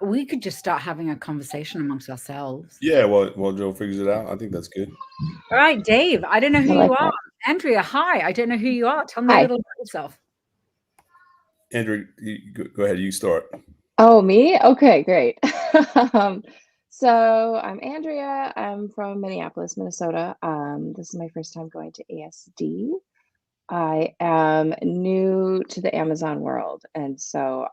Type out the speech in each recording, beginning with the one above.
we could just start having a conversation amongst ourselves. Yeah, well, Joe figures it out. I think that's good. All right, Dave, I don't know who I you like are. that. Andrea, hi. I don't know who you are. Tell me a Hi. little about yourself. Andrew, go ahead. You start. Oh, me? Okay, great. Um, so I'm Andrea. I'm from Minneapolis, Minnesota. This is my first time going to ASD. I am new to the Amazon world, and so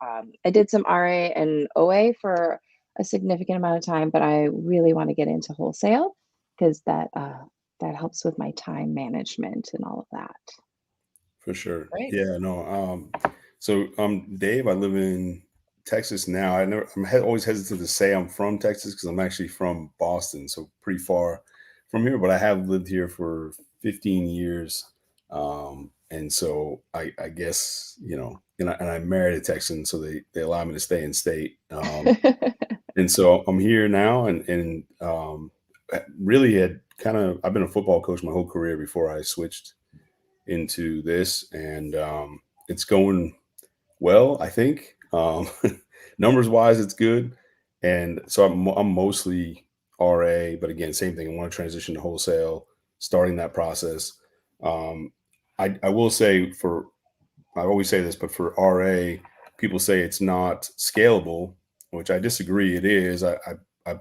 I did some RA and OA for a significant amount of time, but I really want to get into wholesale because that helps with my time management and all of that. For sure. Great. Yeah, no. So I'm Dave. I live in Texas now. Always hesitant to say I'm from Texas because I'm actually from Boston, so pretty far from here. But I have lived here for 15 years, and so I guess and I married a Texan, so they allow me to stay in state. And so I'm here now, and really had I've been a football coach my whole career before I switched into this, and it's going well, I think. Numbers wise, it's good, and so I'm mostly RA, but again, same thing. I want to transition to wholesale, starting that process. Um, I will say I always say this, but for RA, people say it's not scalable, which I disagree. It is. I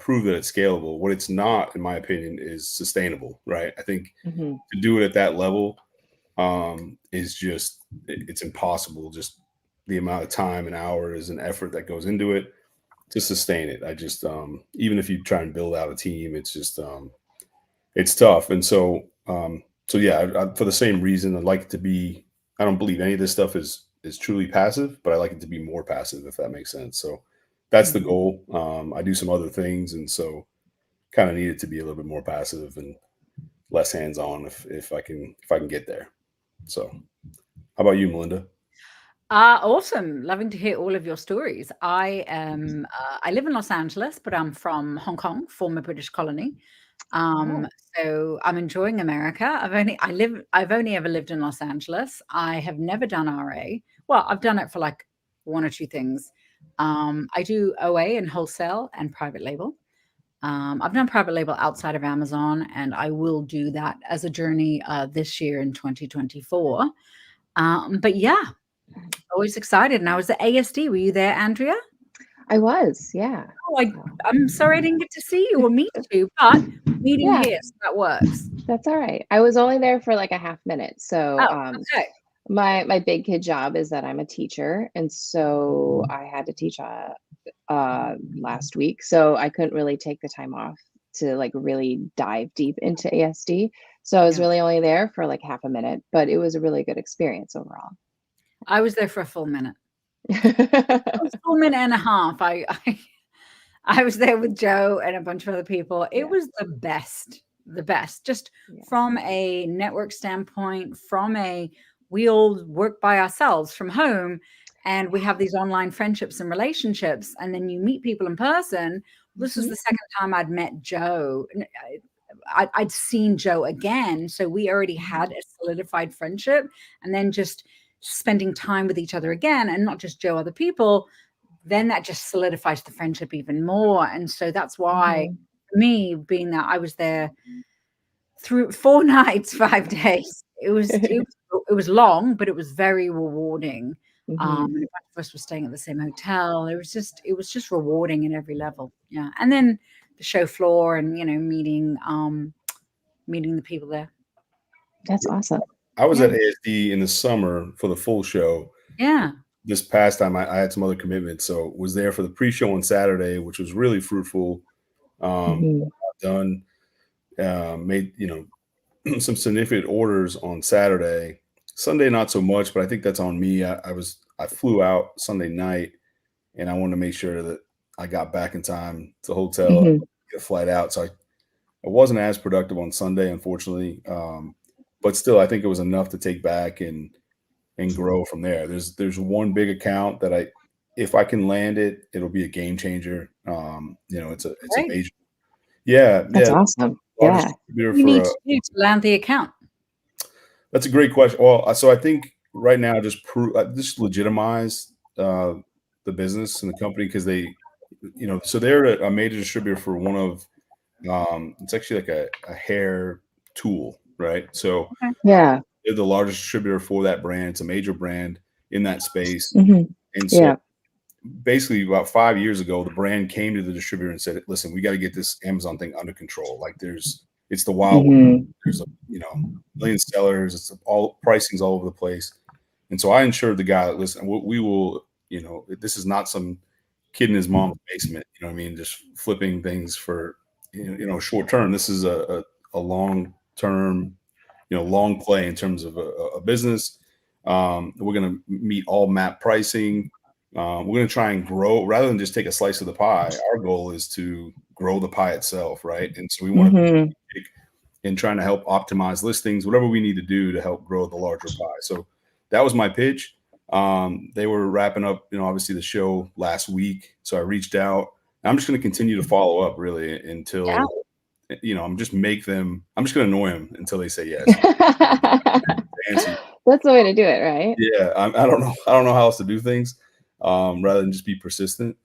prove that it's scalable. What it's not, in my opinion, is sustainable. Right? I think hmm to do it at that level is just it's impossible. Just the amount of time and hours and effort that goes into it to sustain it. I just even if you try and build out a team, it's just it's tough. And so yeah, for the same reason, I'd like it to be. I don't believe any of this stuff is truly passive, but I like it to be more passive, if that makes sense. So that's the hmm goal. I do some other things, and so kind of need it to be a little bit more passive and less hands on if I can get there. So how about you, Melinda? Awesome. Loving to hear all of your stories. I live in Los Angeles, but I'm from Hong Kong, former British colony. Um, Oh, so I'm enjoying America. I've only ever lived in Los Angeles. I have never done RA. Well, I've done it for like one or two things. I do OA and wholesale and private label. I've done private label outside of Amazon, and I will do that as a journey this year in 2024. But yeah, always excited. And I was at ASD. Were you there, Andrea? I was, yeah. Oh, So, I'm sorry I didn't get to see you or meet you, but meeting yeah, here, so that works. that's all right. I was only there for like a half minute. So, Oh, okay. my big kid job is that I'm a teacher, and so I had to teach last week, so I couldn't really take the time off to like really dive deep into ASD. So I was Yeah. really only there for like half a minute, but it was a really good experience overall. I was there for a full minute. It was a full minute and a half. I was there with Joe and a bunch of other people. It Yeah, was the best. Just yeah. from a network standpoint, we all work by ourselves from home and we have these online friendships and relationships, and then you meet people in person. This was hmm the second time I'd met Joe. I'd seen Joe again. So we already hmm had a solidified friendship, and then just spending time with each other again, and not just Joe, other people, then that just solidifies the friendship even more. And so that's why, hmm for me, being that I was there through 4 nights, 5 days, it was long, but it was very rewarding. hmm And a bunch of us were staying at the same hotel. It was just rewarding in every level. Yeah. And then the show floor and meeting the people there. That's awesome. I was Yeah. at ASD in the summer for the full show. Yeah. This past time, I had some other commitments, so was there for the pre-show on Saturday, which was really fruitful. hmm Done, made some significant orders on Saturday. Sunday, not so much, but I think that's on me. I flew out Sunday night, and I wanted to make sure that I got back in time to the hotel, hmm get a flight out. So I wasn't as productive on Sunday, unfortunately. But still, I think it was enough to take back and grow from there. There's one big account that if I can land it, it'll be a game changer. It's a Great. major, yeah, That's yeah, awesome. largest Yeah. distributor You for need to do to land the account. that's a great question. Well, so I think right now just legitimize uh, the business and the company because so they're a major distributor for one of, it's actually like a hair tool, right? So Yeah. they're the largest distributor for that brand. It's a major brand in that space. Hmm. And so Yeah. basically about 5 years ago, the brand came to the distributor and said, listen, we got to get this Amazon thing under control. Like it's the wild west. Hmm. There's a million sellers. It's all pricing's all over the place. And so I ensured the guy, listen, we will, this is not some kid in his mom's basement, you know what I mean? Just flipping things for, short term. This is a long term, long play in terms of a business. We're going to meet all map pricing. We're going to try and grow rather than just take a slice of the pie. Our goal is to grow the pie itself, right? And so we want to Hmm. in trying to help optimize listings, whatever we need to do to help grow the larger pie. So that was my pitch. They were wrapping up, obviously the show last week. So I reached out. I'm just going to continue to follow up really until, I'm just going to annoy them until they say yes. Fancy. That's the way to do it, right? Yeah. I don't know. I don't know how else to do things rather than just be persistent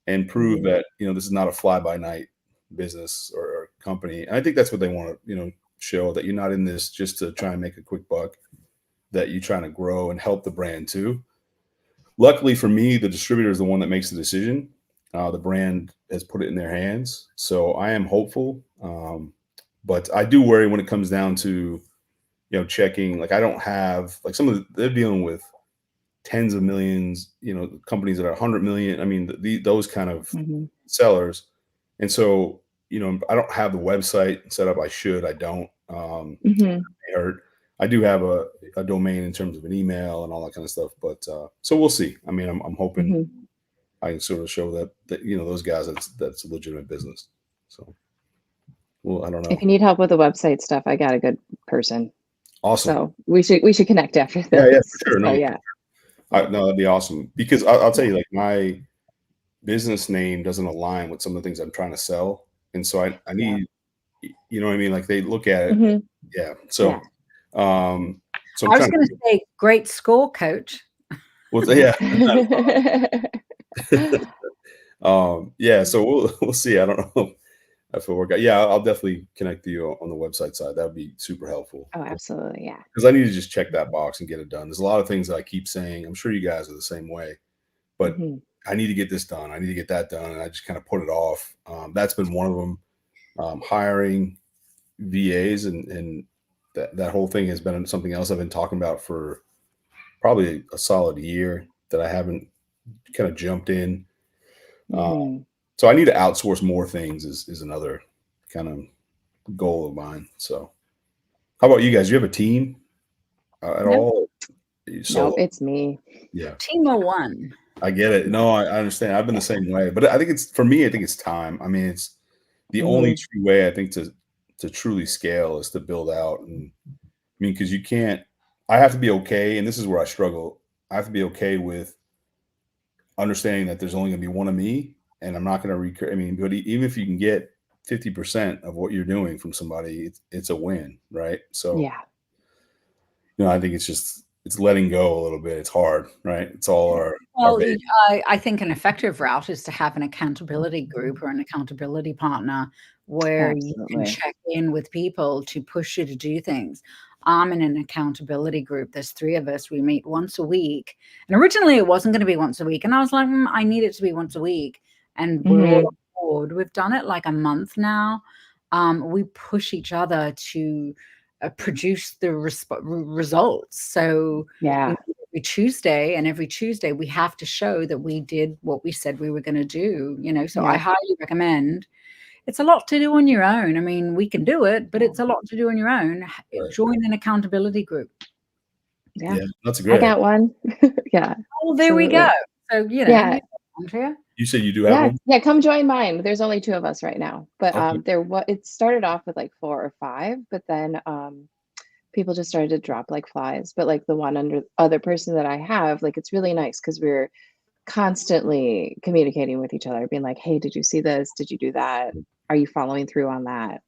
and prove that, this is not a fly by night business or company. And I think that's what they want to, show that you're not in this just to try and make a quick buck, that you're trying to grow and help the brand too. Luckily for me, the distributor is the one that makes the decision. The brand has put it in their hands. So I am hopeful. But I do worry when it comes down to, checking, like I don't have like they're dealing with tens of millions, companies that are 100 million. I mean, those kind of sellers. And so, I don't have the website set up. I should, I don't. I do have a domain in terms of an email and all that kind of stuff, but so we'll see. I mean, I'm hoping I can sort of show that those guys that's a legitimate business. So, well, I don't know. If you need help with the website stuff, I got a good person. Awesome. So we should connect after this. Yeah, for sure. No, so, yeah. No, that'd be awesome because I'll tell you, like my business name doesn't align with some of the things I'm trying to sell, and so I need, you know what I mean? Like they look at it, yeah. So, so I was going to say, great score, coach. Well, yeah. Yeah. So we'll see. I don't know if it'll work out. Yeah, I'll definitely connect you on the website side. That would be super helpful. Oh, absolutely. Yeah. Because I need to just check that box and get it done. There's a lot of things that I keep saying. I'm sure you guys are the same way, but I need to get this done. I need to get that done. And I just kind of put it off. That's been one of them. Hiring VAs and that whole thing has been something else I've been talking about for probably a solid year that I haven't kind of jumped in. So I need to outsource more things is another kind of goal of mine. So how about you guys? Do you have a team at all? No, it's me. Yeah. Team of one. I get it. No, I understand. I've been the same way, but I think for me, I think it's time. I mean, it's the only true way I think to truly scale is to build out. And I mean, because I have to be okay. And this is where I struggle. I have to be okay with understanding that there's only going to be one of me and I'm not going to recur. I mean, but even if you can get 50% of what you're doing from somebody, it's a win. Right. So, yeah, I think it's letting go a little bit. It's hard, right? It's all our baby. I think an effective route is to have an accountability group or an accountability partner where you can check in with people to push you to do things. I'm in an accountability group. There's 3 of us. We meet once a week. And originally it wasn't going to be once a week. And I was like, I need it to be once a week. And we're all on board. We've done it like a month now. We push each other to produce the results. So every Tuesday we have to show that we did what we said we were going to do. So I highly recommend. It's a lot to do on your own. I mean, we can do it, but it's a lot to do on your own. Right. Join an accountability group. Yeah, that's a great. I got one. Yeah. Oh, there we go. So Andrea. You said you do have one? Yeah, come join mine. There's only 2 of us right now, but it started off with like 4 or 5, but then people just started to drop like flies. But like the one other person that I have, like it's really nice because we're constantly communicating with each other, being like, hey, did you see this? Did you do that? Are you following through on that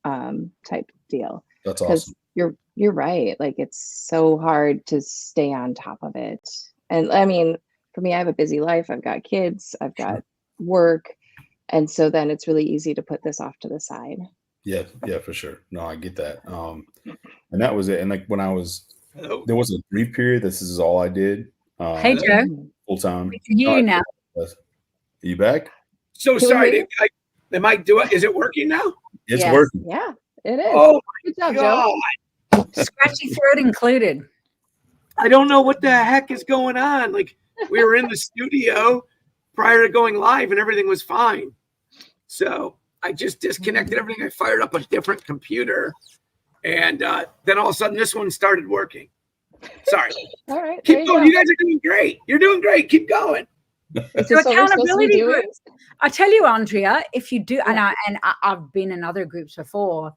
type deal? That's awesome. You're right. Like it's so hard to stay on top of it. And I mean, for me, I have a busy life. I've got kids, I've got work. And so then it's really easy to put this off to the side. Yeah, yeah, for sure. No, I get that. And that was it. And like when I was, Hello? there was a brief period. This is all I did. Hey, Hello? Joe. Mhm. Full time. We can hear you now. Are you back? So Can we sorry. hear Am I doing? Is it working now? It's Yes. working. Yeah, it is. Oh Good my job, Joe. god! Scratchy throat included. I don't know what the heck is going on. Like we were in the studio prior to going live, and everything was fine. So I just disconnected everything. I fired up a different computer, and then all of a sudden this one started working. Sorry. All right, there Keep you going. go. You guys are doing great. You're doing great. Keep going. Is So this what we're supposed to be accountability doing? groups. I tell you, Andrea, if you do, Yeah. and I've been in other groups before.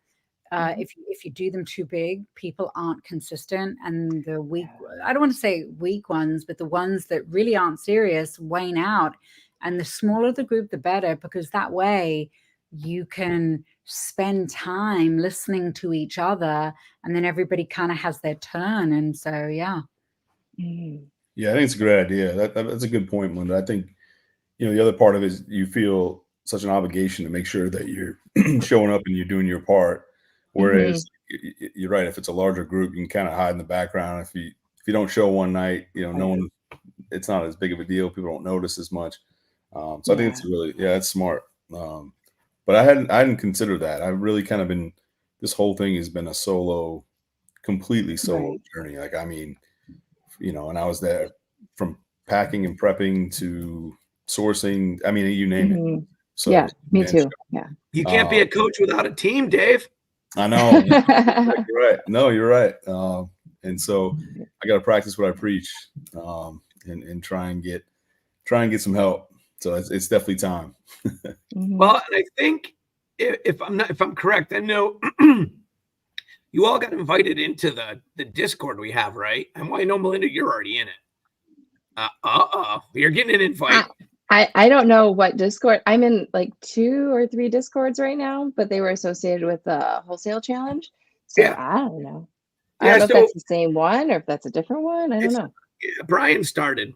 Mhm. If you do them too big, people aren't consistent, and the weak, I don't want to say weak ones, but the ones that really aren't serious wane out. And the smaller the group, the better, because that way you can spend time listening to each other, and then everybody kind of has their turn. And so, yeah. Mhm. Yeah, I think it's a great idea. That's a good point, Linda. I think, the other part of it is you feel such an obligation to make sure that you're showing up and you're doing your part. Whereas you're right, if it's a larger group, you can kind of hide in the background. If you don't show one night, no one, it's not as big of a deal. People don't notice as much. So I think it's it's smart. But I hadn't considered that. I've really kind of been, this whole thing has been a completely solo Right. journey. Like, I mean, and I was there from packing and prepping to sourcing. I mean, you name it. Mhm. So Yeah, me man, too. Yeah. You can't be a coach without a team, Dave. I know. You're right. No, you're right. And so I got to practice what I preach, and try and get some help. So it's definitely time. Mhm. Well, and I think if I'm correct, I know you all got invited into the Discord we have, right? And I know, Melinda, you're already in it. You're getting an invite. I don't know what Discord. I'm in like 2 or 3 Discords right now, but they were associated with the wholesale challenge. So Yeah. I don't know. I Yeah, don't know if so that's the same one or if that's a different one. I don't know. Brian started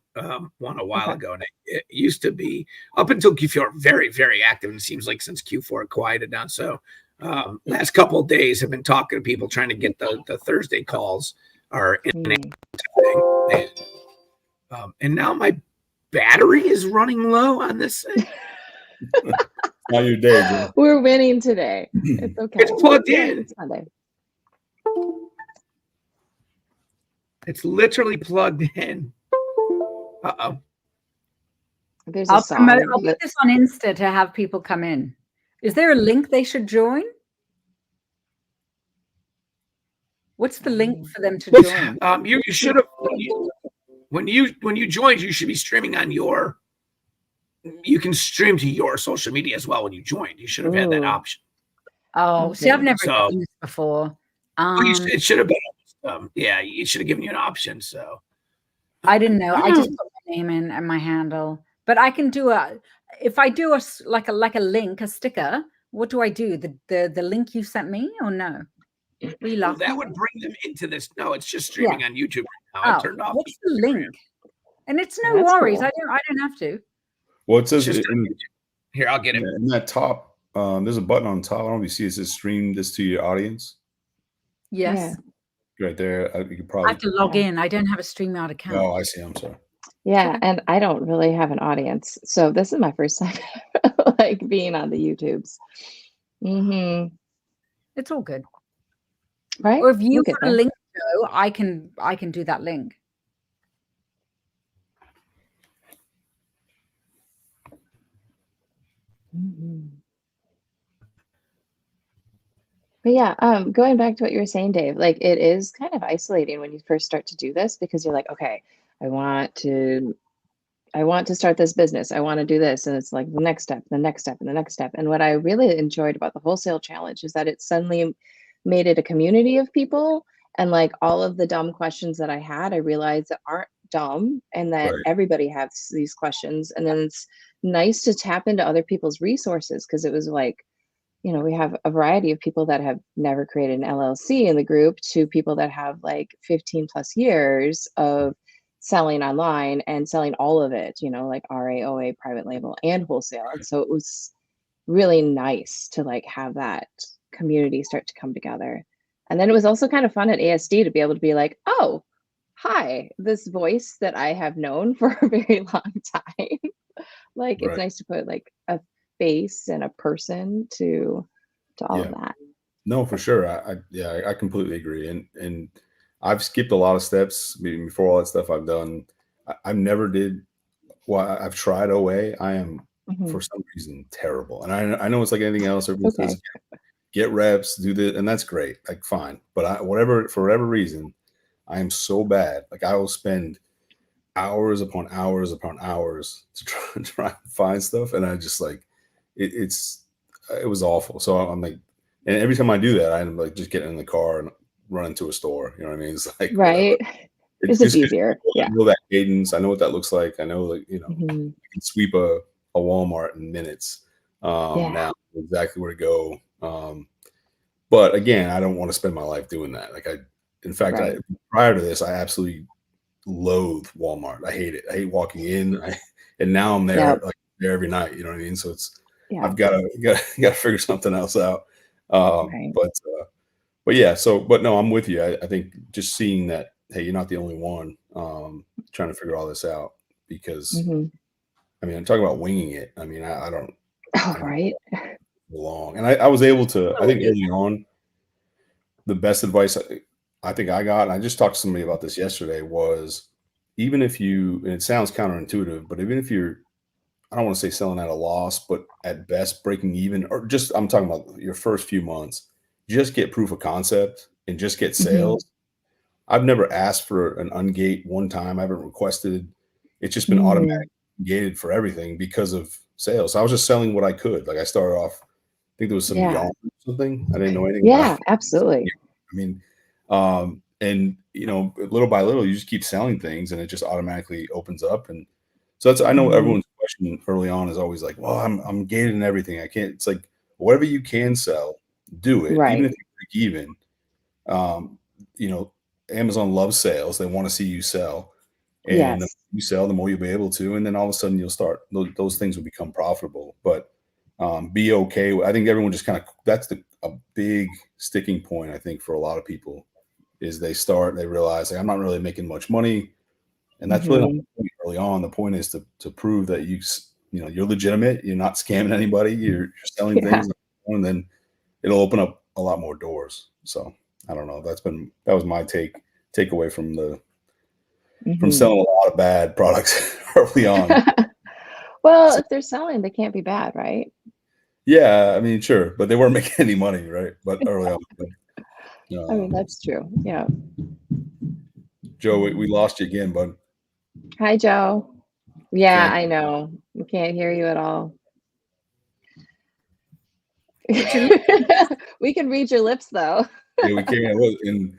one a while Okay. ago, and it used to be up until Q4 very, very active. And it seems like since Q4 it quieted down. So last couple of days have been talking to people trying to get the Thursday calls are in Mm. and now my battery is running low on this thing. Not your day, Joe. We're winning today. It's okay. It's plugged Yeah, in. it's Sunday. It's literally plugged in. There's a I'll song. put this on Insta to have people come in. Is there a link they should join? What's the link for them to join? You should have when you joined, you should be streaming on your. You can stream to your social media as well when you joined. You should have had that Ooh. option. Oh, see, I've Okay. never So- done this before. It should have been. It should have given you an option. So I didn't know. I just put my name in and my handle. But I can do if I do like a link, a sticker. What do I do? The link you sent me, or no? Were you laughing? that would bring them into this. No, it's just streaming on YouTube right now. I turned off. What's the link? And it's no That's worries. cool. I don't have to. Well, it says It's just in, Here, I'll get it. in that top, there's a button on top. I don't know if you see it says stream this to your audience. Yes. Right there. You could I probably. have to log in. I don't have a StreamYard account. Oh, I see. I'm sorry. Yeah, and I don't really have an audience. So this is my first time like being on the YouTubes. Mm-hmm. It's all good. Right? Or if you We'll get put a there. link, Joe, I can do that link. Mhm. But yeah, going back to what you were saying, Dave, like it is kind of isolating when you first start to do this because you're like, okay, I want to start this business. I want to do this. And it's like the next step, the next step, and the next step. And what I really enjoyed about the wholesale challenge is that it suddenly made it a community of people. And like all of the dumb questions that I had, I realized that aren't dumb and that Right. everybody has these questions. And then it's nice to tap into other people's resources because it was like, we have a variety of people that have never created an LLC in the group to people that have like 15 plus years of selling online and selling all of it, like RA, OA, private label, and wholesale. And so it was really nice to like have that community start to come together. And then it was also kind of fun at ASD to be able to be like, oh, hi, this voice that I have known for a very long time. Like it's Right. nice to put like a face and a person to all Yeah. of that. No, for sure. I completely agree. And I've skipped a lot of steps before all that stuff I've done. I've never did. Well, I've tried OA. I am Mhm. for some reason terrible. And I know it's like anything else. Everybody Okay. says get reps, do this, and that's great. Like fine. But for whatever reason, I am so bad. Like I will spend hours upon hours upon hours to try and find stuff, and I just like it was awful. So I'm like, and every time I do that, I'm like just getting in the car and run into a store. You know what I mean? It's like whatever. Right. It's just easier. I Yeah. know that cadence. I know what that looks like. I know, like, Mhm. I can sweep a Walmart in minutes. Yeah. Now exactly where to go. But again, I don't want to spend my life doing that. Like in fact, Right. prior to this, I absolutely loathe Walmart. I hate it. I hate walking in. And now I'm there, Yep. like there every night. You know what I mean? So Yeah. I've got to figure something else out. Right. But yeah. But no, I'm with you. I think just seeing that, hey, you're not the only one trying to figure all this out, because Mhm. I mean, I'm talking about winging it. I mean, I don't Oh, right. belong. And I was able to. I think early on, the best advice I think I got, and I just talked to somebody about this yesterday, was even if you, and it sounds counterintuitive, but even if you're, I don't want to say selling at a loss, but at best breaking even, or just, I'm talking about your first few months, just get proof of concept and just get Mhm. sales. I've never asked for an ungate one time. I haven't requested. It's just been Mm. automatic gated for everything because of sales. I was just selling what I could. Like I started off, I think there was some Yeah. yarn or something. I didn't know anything about Yeah, it. absolutely. I mean, and little by little, you just keep selling things, and it just automatically opens up. And so I know Mhm. everyone's question early on is always like, "Well, I'm gated in everything. I can't." It's like whatever you can sell, do it, even Right. if you break even. Um, you know, Amazon loves sales; they want to see you sell, and the Yes. more you sell, the more you'll be able to, and then all of a sudden you'll start those things will become profitable. But be okay. I think everyone just kind of that's a big sticking point. I think for a lot of people is they realize like I'm not really making much money, and that's really not Mhm. the point early on. The point is to prove that you're legitimate. You're not scamming anybody. You're selling Yeah. things, and then it'll open up a lot more doors. So I don't know. That was my takeaway from Mhm. selling a lot of bad products early on. Well, So, if they're selling, they can't be bad, right? yeah, I mean, sure, but they weren't making any money, right? But early on, I mean, uh, that's true. Yeah. Joe, we lost you again, bud. Hi, Joe. Yeah, Can't. I know. We can't hear you at all. But you We can read your lips, though. Yeah, we can't. And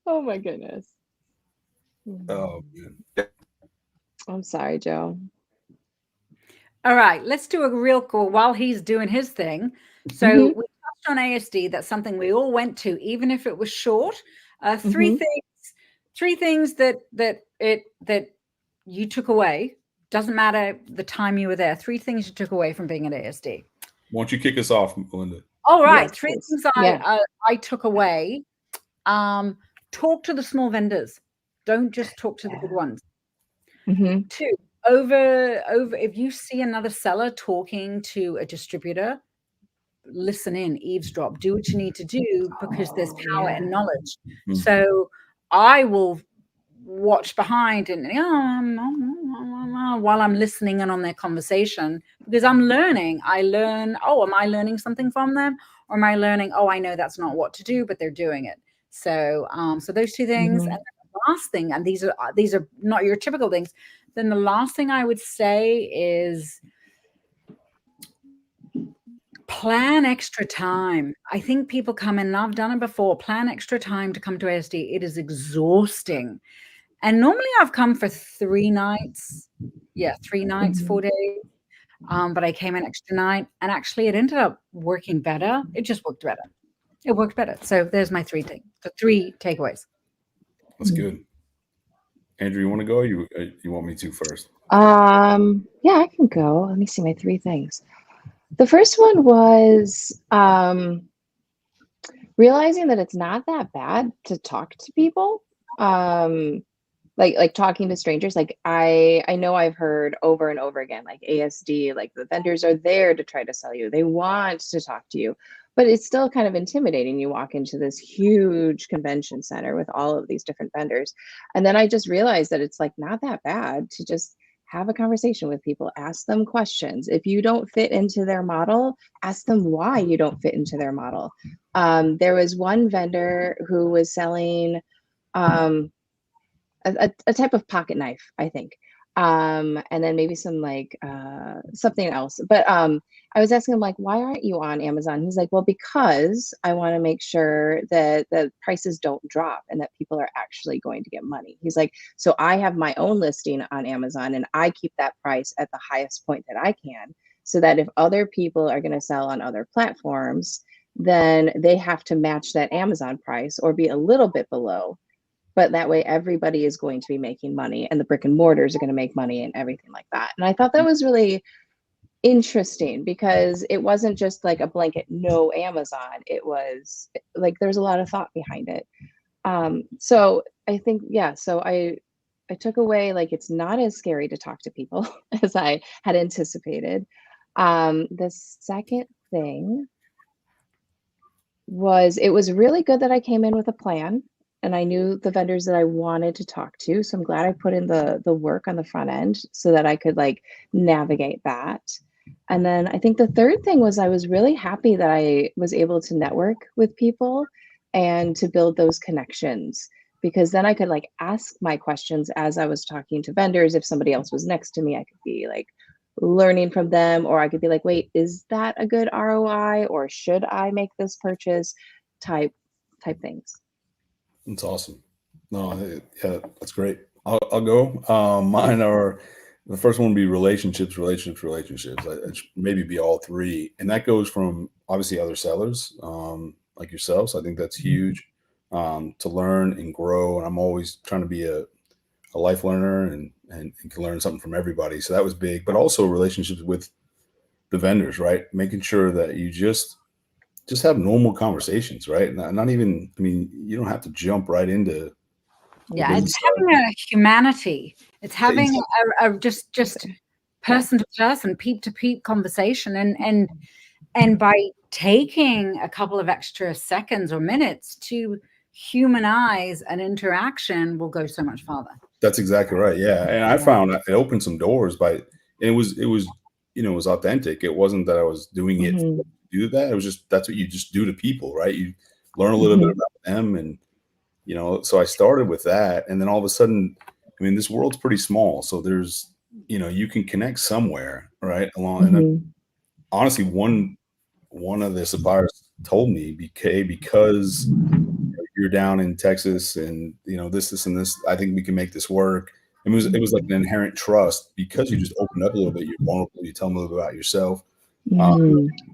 Oh my goodness. oh man, I'm sorry, Joe. All right, let's do a real call while he's doing his thing. So Mhm. we touched on ASD. That's something we all went to, even if it was short. Mhm. Three things that you took away. Doesn't matter the time you were there. Three things you took away from being at ASD. why don't you kick us off, Melinda? All right, Yes, three please. things Yeah. I took away. Talk to the small vendors. Don't just talk to the big Yeah. ones. Mhm. Two, over if you see another seller talking to a distributor, listen in, eavesdrop, do what you need to do, because there's Oh, power yeah. in knowledge. Hmm. So I will watch behind and while I'm listening in on their conversation, because I'm learning. I learn, oh, am I learning something from them? Or am I learning, oh, I know that's not what to do, but they're doing it. So so those two things. Mhm. And the last thing, and these are not your typical things, then the last thing I would say is plan extra time. I think people come in, and I've done it before, plan extra time to come to ASD. It is exhausting. And normally I've come for 3 nights. Yeah, 3 nights, 4 Mhm. days. But I came an extra night, and actually it ended up working better. It just worked better. It worked better. So there's my 3 things. The 3 takeaways. That's good. Andrew, you want to go? Or you want me to first? Yeah, I can go. Let me see my 3 things. The first one was realizing that it's not that bad to talk to people. Like talking to strangers. Like I know I've heard over and over again, like ASD, like the vendors are there to try to sell you. They want to talk to you, but it's still kind of intimidating. You walk into this huge convention center with all of these different vendors. And then I just realized that it's like not that bad to just have a conversation with people, ask them questions. If you don't fit into their model, ask them why you don't fit into their model. There was one vendor who was selling a type of pocket knife, I think. And then maybe some like something else. But I was asking him like, why aren't you on Amazon? He's like, well, because I want to make sure that the prices don't drop and that people are actually going to get money. He's like, so I have my own listing on Amazon and I keep that price at the highest point that I can, so that if other people are going to sell on other platforms, then they have to match that Amazon price or be a little bit below, but that way everybody is going to be making money and the brick and mortars are going to make money and everything like that. And I thought that was really interesting because it wasn't just like a blanket no Amazon. It was like there's a lot of thought behind it. So I think, yeah, so I took away like it's not as scary to talk to people as I had anticipated. The second thing was it was really good that I came in with a plan and I knew the vendors that I wanted to talk to. So I'm glad I put in the work on the front end so that I could like navigate that. And then I think the third thing was I was really happy that I was able to network with people and to build those connections, because then I could like ask my questions as I was talking to vendors. If somebody else was next to me, I could be like learning from them, or I could be like, wait, is that a good ROI or should I make this purchase type things. That's awesome. No, yeah, that's great. I'll go. Mine are, the first one would be relationships. It should maybe be all 3, and that goes from obviously other sellers like yourselves. I think that's huge to learn and grow. And I'm always trying to be a life learner and can learn something from everybody. So that was big, but also relationships with the vendors, right? Making sure that you just have normal conversations, right? Not even, I mean, you don't have to jump right into. Yeah, it's having a humanity. It's having a just person to person, peep to peep conversation, and by taking a couple of extra seconds or minutes to humanize an interaction will go so much farther. That's exactly right. Yeah, and I found it opened some doors and it was it was authentic. It wasn't that I was doing it to do that. It was just that's what you just do to people, right? You learn a little bit about them, and so I started with that, and then all of a sudden, I mean, this world's pretty small, so there's you can connect somewhere, right? Along, and honestly, one of the suppliers told me, because you're down in Texas and this and this, I think we can make this work. It was like an inherent trust because you just open up a little bit, you're vulnerable, you tell them a little bit about yourself. It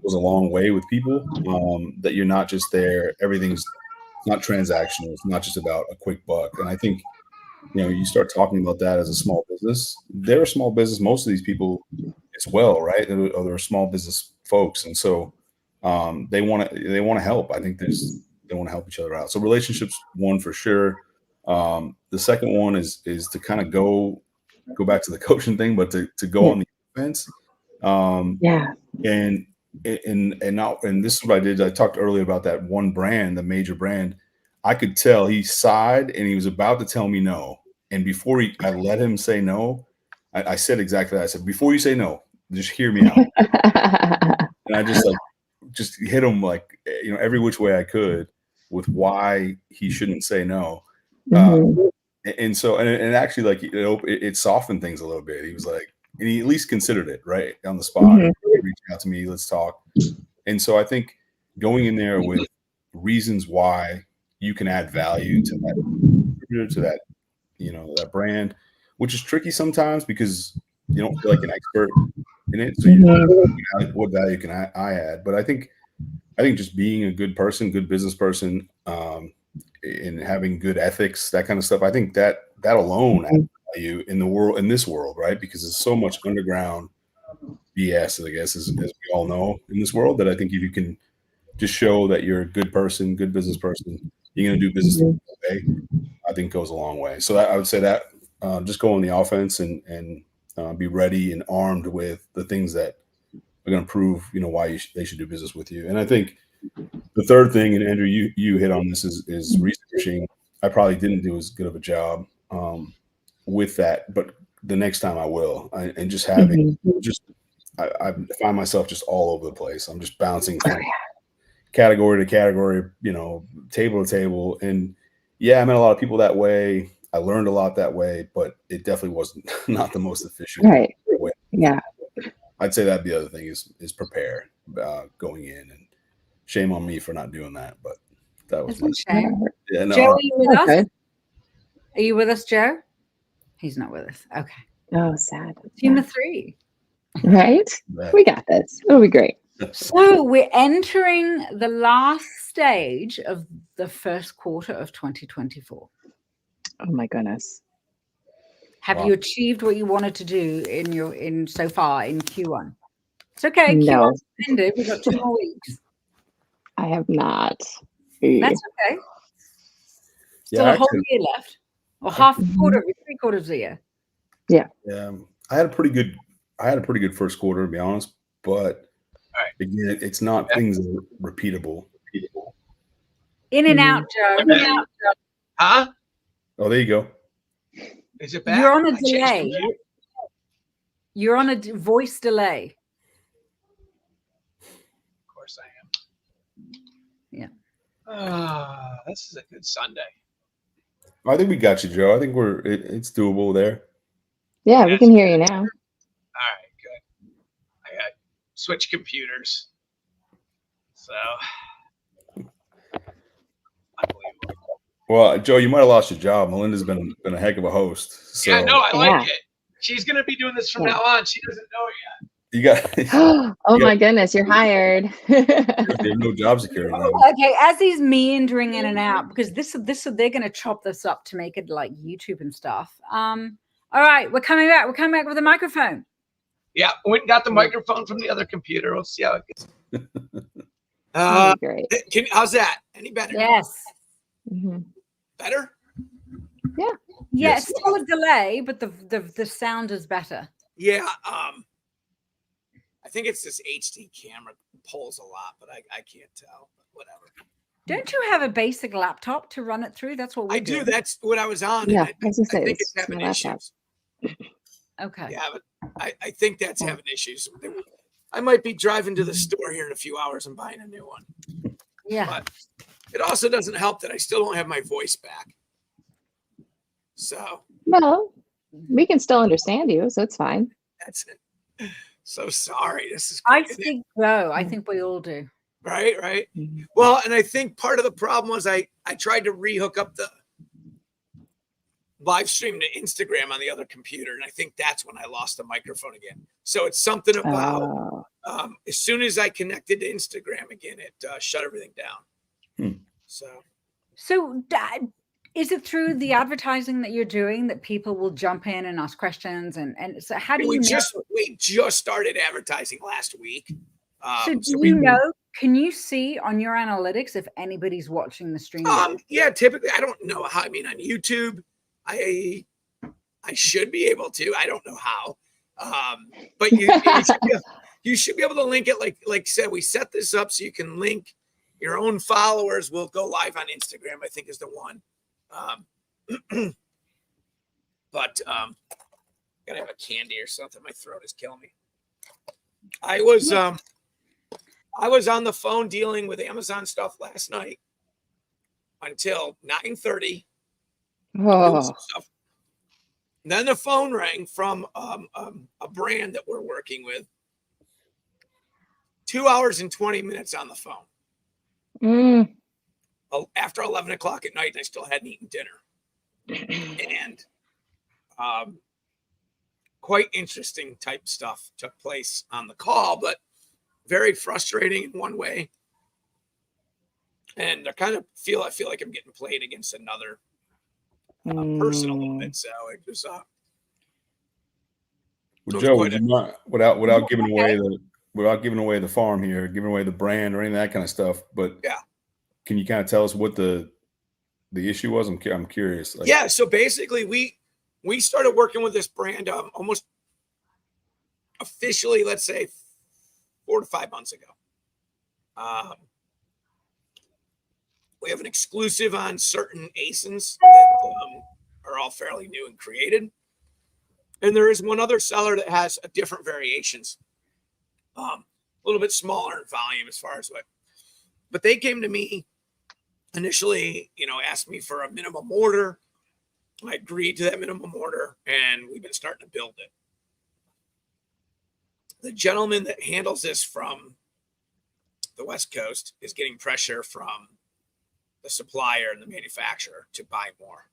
goes a long way with people, that you're not just there. Everything's not transactional. It's not just about a quick buck. And I think, you start talking about that as a small business. They're a small business. Most of these people as well, right? They're small business folks. And so they want to help. I think they want to help each other out. So relationships, one for sure. The second one is to kind of go back to the coaching thing, but to go on the offense. And this is what I did. I talked earlier about that one brand, the major brand. I could tell he sighed and he was about to tell me no. And before I let him say no, I said exactly that. I said, before you say no, just hear me out. And I just hit him like, every which way I could with why he shouldn't say no. And so, and actually, like, it softened things a little bit. He was like, and he at least considered it right on the spot. He reached out to me, let's talk. And so I think going in there with reasons why you can add value to that, that brand, which is tricky sometimes because you don't feel like an expert in it. So what value can I add? But I think just being a good person, good business person, and having good ethics, that kind of stuff, I think that that alone adds Mhm. value in this world, right? Because there's so much underground BS, I guess, as we all know in this world, that I think if you can just show that you're a good person, good business person, you're going to do business the Mhm. right way, I think goes a long way. So I would say that just go on the offense and be ready and armed with the things that are going to prove, why they should do business with you. And I think the third thing, and Andrew, you hit on this, is researching. I probably didn't do as good of a job with that, but the next time I will. And just having Mhm. just I find myself just all over the place. I'm just bouncing Oh, from yeah. category to category, table to table. And yeah, I met a lot of people that way. I learned a lot that way, but it definitely wasn't not the most efficient Right. way. Yeah. I'd say that the other thing is prepare going in, and shame on me for not doing that, but that was It's a my shame. yeah. Joe, No, are you with us? Okay. Are you with us, Joe? He's not with us. Okay. Oh, sad. Team Yeah. of 3. Right? We got this. It'll be great. So we're entering the last stage of the first quarter of 2024. Oh my goodness. Have Wow. you achieved what you wanted to do in so far in Q1? It's okay. No. Q1's ended. We've got 2 more weeks. I have not. That's okay. Still Yeah, a whole actually, year left, or half Mhm. quarter, 3/4 of the year. I had a pretty good first quarter, to be honest, but All right. again, it's not things that are repeatable. In and Mhm. out, Joe. Huh? Oh, there you go. Is it back? You're on a I changed delay. computer. You're on a voice delay. Of course I am. Yeah. This is a good Sunday. I think we got you, Joe. I think it's doable there. Yeah, we Yes. can hear you now. All right, good. I got switch computers. So unbelievable. Well, Joe, you might have lost your job. Melinda's been a heck of a host. So Yeah, no, I Yeah. like it. She's gonna be doing this from Yeah. now on. She doesn't know it yet. you got Oh Yeah. my goodness, you're hired. you have no job security now. Okay, as he's meandering in and out, because they're going to chop this up to make it like YouTube and stuff. All right, we're coming back. We're coming back with a microphone. Yeah, went and got the microphone from the other computer. We'll see how it goes. That'd be great. How's that? Any better? Yes. Mhm. Better? Yeah, Yes. it's still a delay, but the sound is better. Yeah. I think it's this HD camera pulls a lot, but I can't tell. But whatever. Don't you have a basic laptop to run it through? That's what we I do. That's what I was on. Yeah, And I was gonna say, I think it's it's having my laptop. issues. Okay. Yeah, but I think that's having issues. I might be driving to the store here in a few hours and buying a new one. Yeah. But it also doesn't help that I still don't have my voice back. So Well, we can still understand you, so it's fine. that's it. So sorry. This is I crazy. speak Go. I think we all do. Right. Mhm. Well, and I think part of the problem was I tried to rehook up the live stream to Instagram on the other computer, and I think that's when I lost the microphone again. So it's something about Oh, as soon as I connected to Instagram again, it shut everything down. So, Dad, is it through the advertising that you're doing that people will jump in and ask questions? And so, how do you know? We just started advertising last week. So, you know? Can you see on your analytics if anybody's watching the stream? Yeah, typically I don't know how. I mean, on YouTube, I should be able to. I don't know how. But you should be able to link it. Like I said, we set this up so you can link your own followers. Will go live on Instagram, I think is the one. But gotta have a candy or something. My throat is killing me. I was on the phone dealing with Amazon stuff last night until 9:30. oh, Then the phone rang from a brand that we're working with. 2 hours and 20 minutes on the phone. Mm. After 11 o'clock at night, and I still hadn't eaten dinner. And quite interesting type stuff took place on the call, but very frustrating in one way. And I feel like I'm getting played against another person a little bit. So it was Well, it was Joe, quite would you mind, without giving away the farm here, giving away the brand or any of that kind of stuff, but Yeah. can you kind of tell us what the issue was? I'm curious. Like, yeah. So basically, we started working with this brand almost officially, let's say 4 to 5 months ago. We have an exclusive on certain ASINs that are all fairly new and created. And there is one other seller that has a different variations, a little bit smaller in volume as far as but they came to me initially, asked me for a minimum order. I agreed to that minimum order, and we've been starting to build it. The gentleman that handles this from the West Coast is getting pressure from the supplier and the manufacturer to buy more.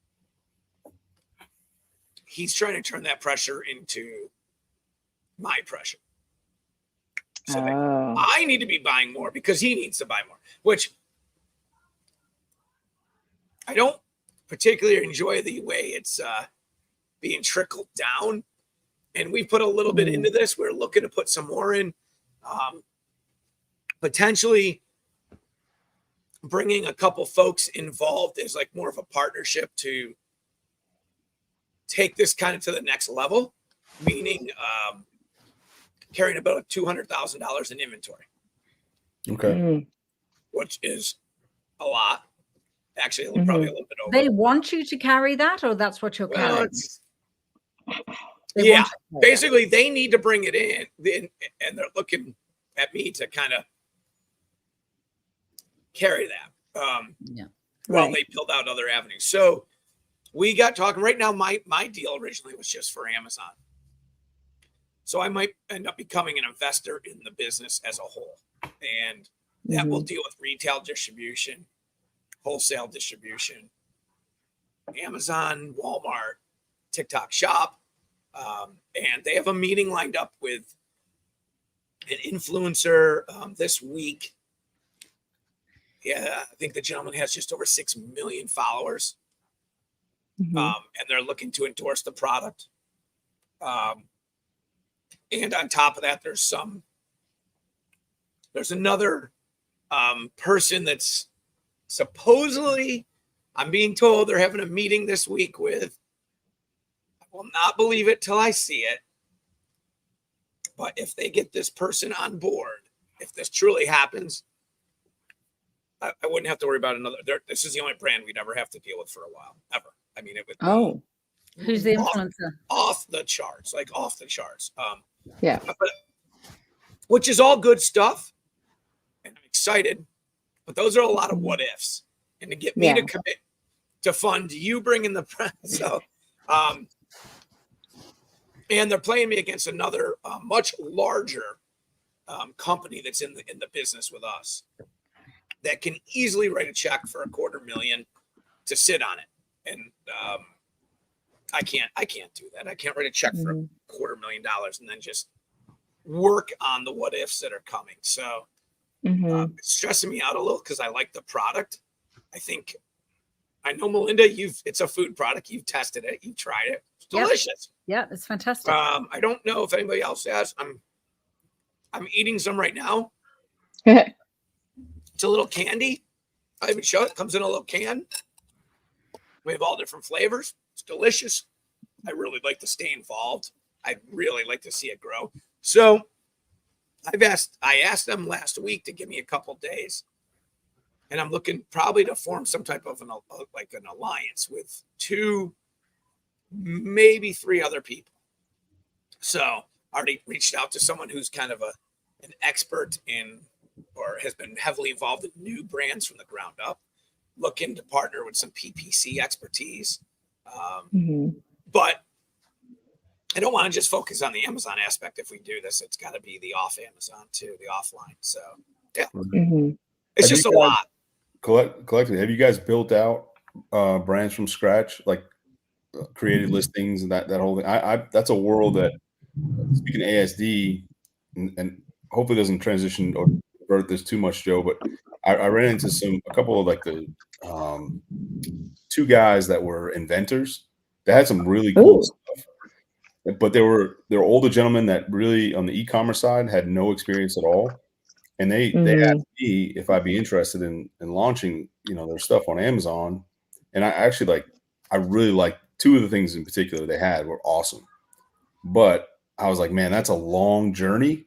He's trying to turn that pressure into my pressure. So I need to be buying more because he needs to buy more, which I don't particularly enjoy the way it's being trickled down. And we put a little bit into this. We're looking to put some more in, potentially bringing a couple folks involved as like more of a partnership to take this kind of to the next level, meaning carrying about $200,000 in inventory. Okay. Which is a lot. Actually, probably a little bit over. They want you to carry that, or that's what you're carrying? Yeah, basically they need to bring it in, and they're looking at me to kind of carry that. While they build out other avenues. So we got talking. Right now, my deal originally was just for Amazon. So I might end up becoming an investor in the business as a whole. And that will deal with retail distribution, wholesale distribution, Amazon, Walmart, TikTok Shop. And they have a meeting lined up with an influencer this week. Yeah, I think the gentleman has just over 6 million followers. And they're looking to endorse the product. And on top of that, there's another person that's supposedly, I'm being told they're having a meeting this week with, I will not believe it till I see it. But if they get this person on board, if this truly happens, I wouldn't have to worry about another. This is the only brand we'd ever have to deal with for a while, ever. I mean, it would. Who's the influencer? Off the charts, like off the charts. Which is all good stuff, and I'm excited. But those are a lot of what ifs, and to get me to commit to fund you bringing the press. So, and they're playing me against another much larger company that's in the business with us that can easily write a check for $250,000 to sit on it. And I can't do that. I can't write a check for $250,000 and then just work on the what ifs that are coming. So it's stressing me out a little because I like the product. I know, Melinda, it's a food product. You've tested it. You've tried it. It's delicious. Yeah, it's fantastic. I don't know if anybody else has. I'm eating some right now. It's a little candy. I even show it. Comes in a little can. We have all different flavors. It's delicious. I really like to stay involved. I really like to see it grow. So I asked them last week to give me a couple days. And I'm looking probably to form some type of an alliance with 2, maybe 3 other people. So I already reached out to someone who's kind of an expert in, or has been heavily involved in new brands from the ground up, looking to partner with some PPC expertise. But I don't want to just focus on the Amazon aspect. If we do this, it's got to be the off Amazon too, the offline. So yeah, it's just a lot. Collectively, have you guys built out brands from scratch, like created listings and that whole thing? That's a world that, speaking of ASD, and hopefully doesn't transition or divert this too much, Joe, but I ran into a couple of like the two guys that were inventors. They had some really cool Ooh. stuff, but they're older gentlemen that really on the e-commerce side had no experience at all. And they Mhm. asked me if I'd be interested in launching, their stuff on Amazon. And I really like two of the things in particular they had were awesome. But I was like, man, that's a long journey.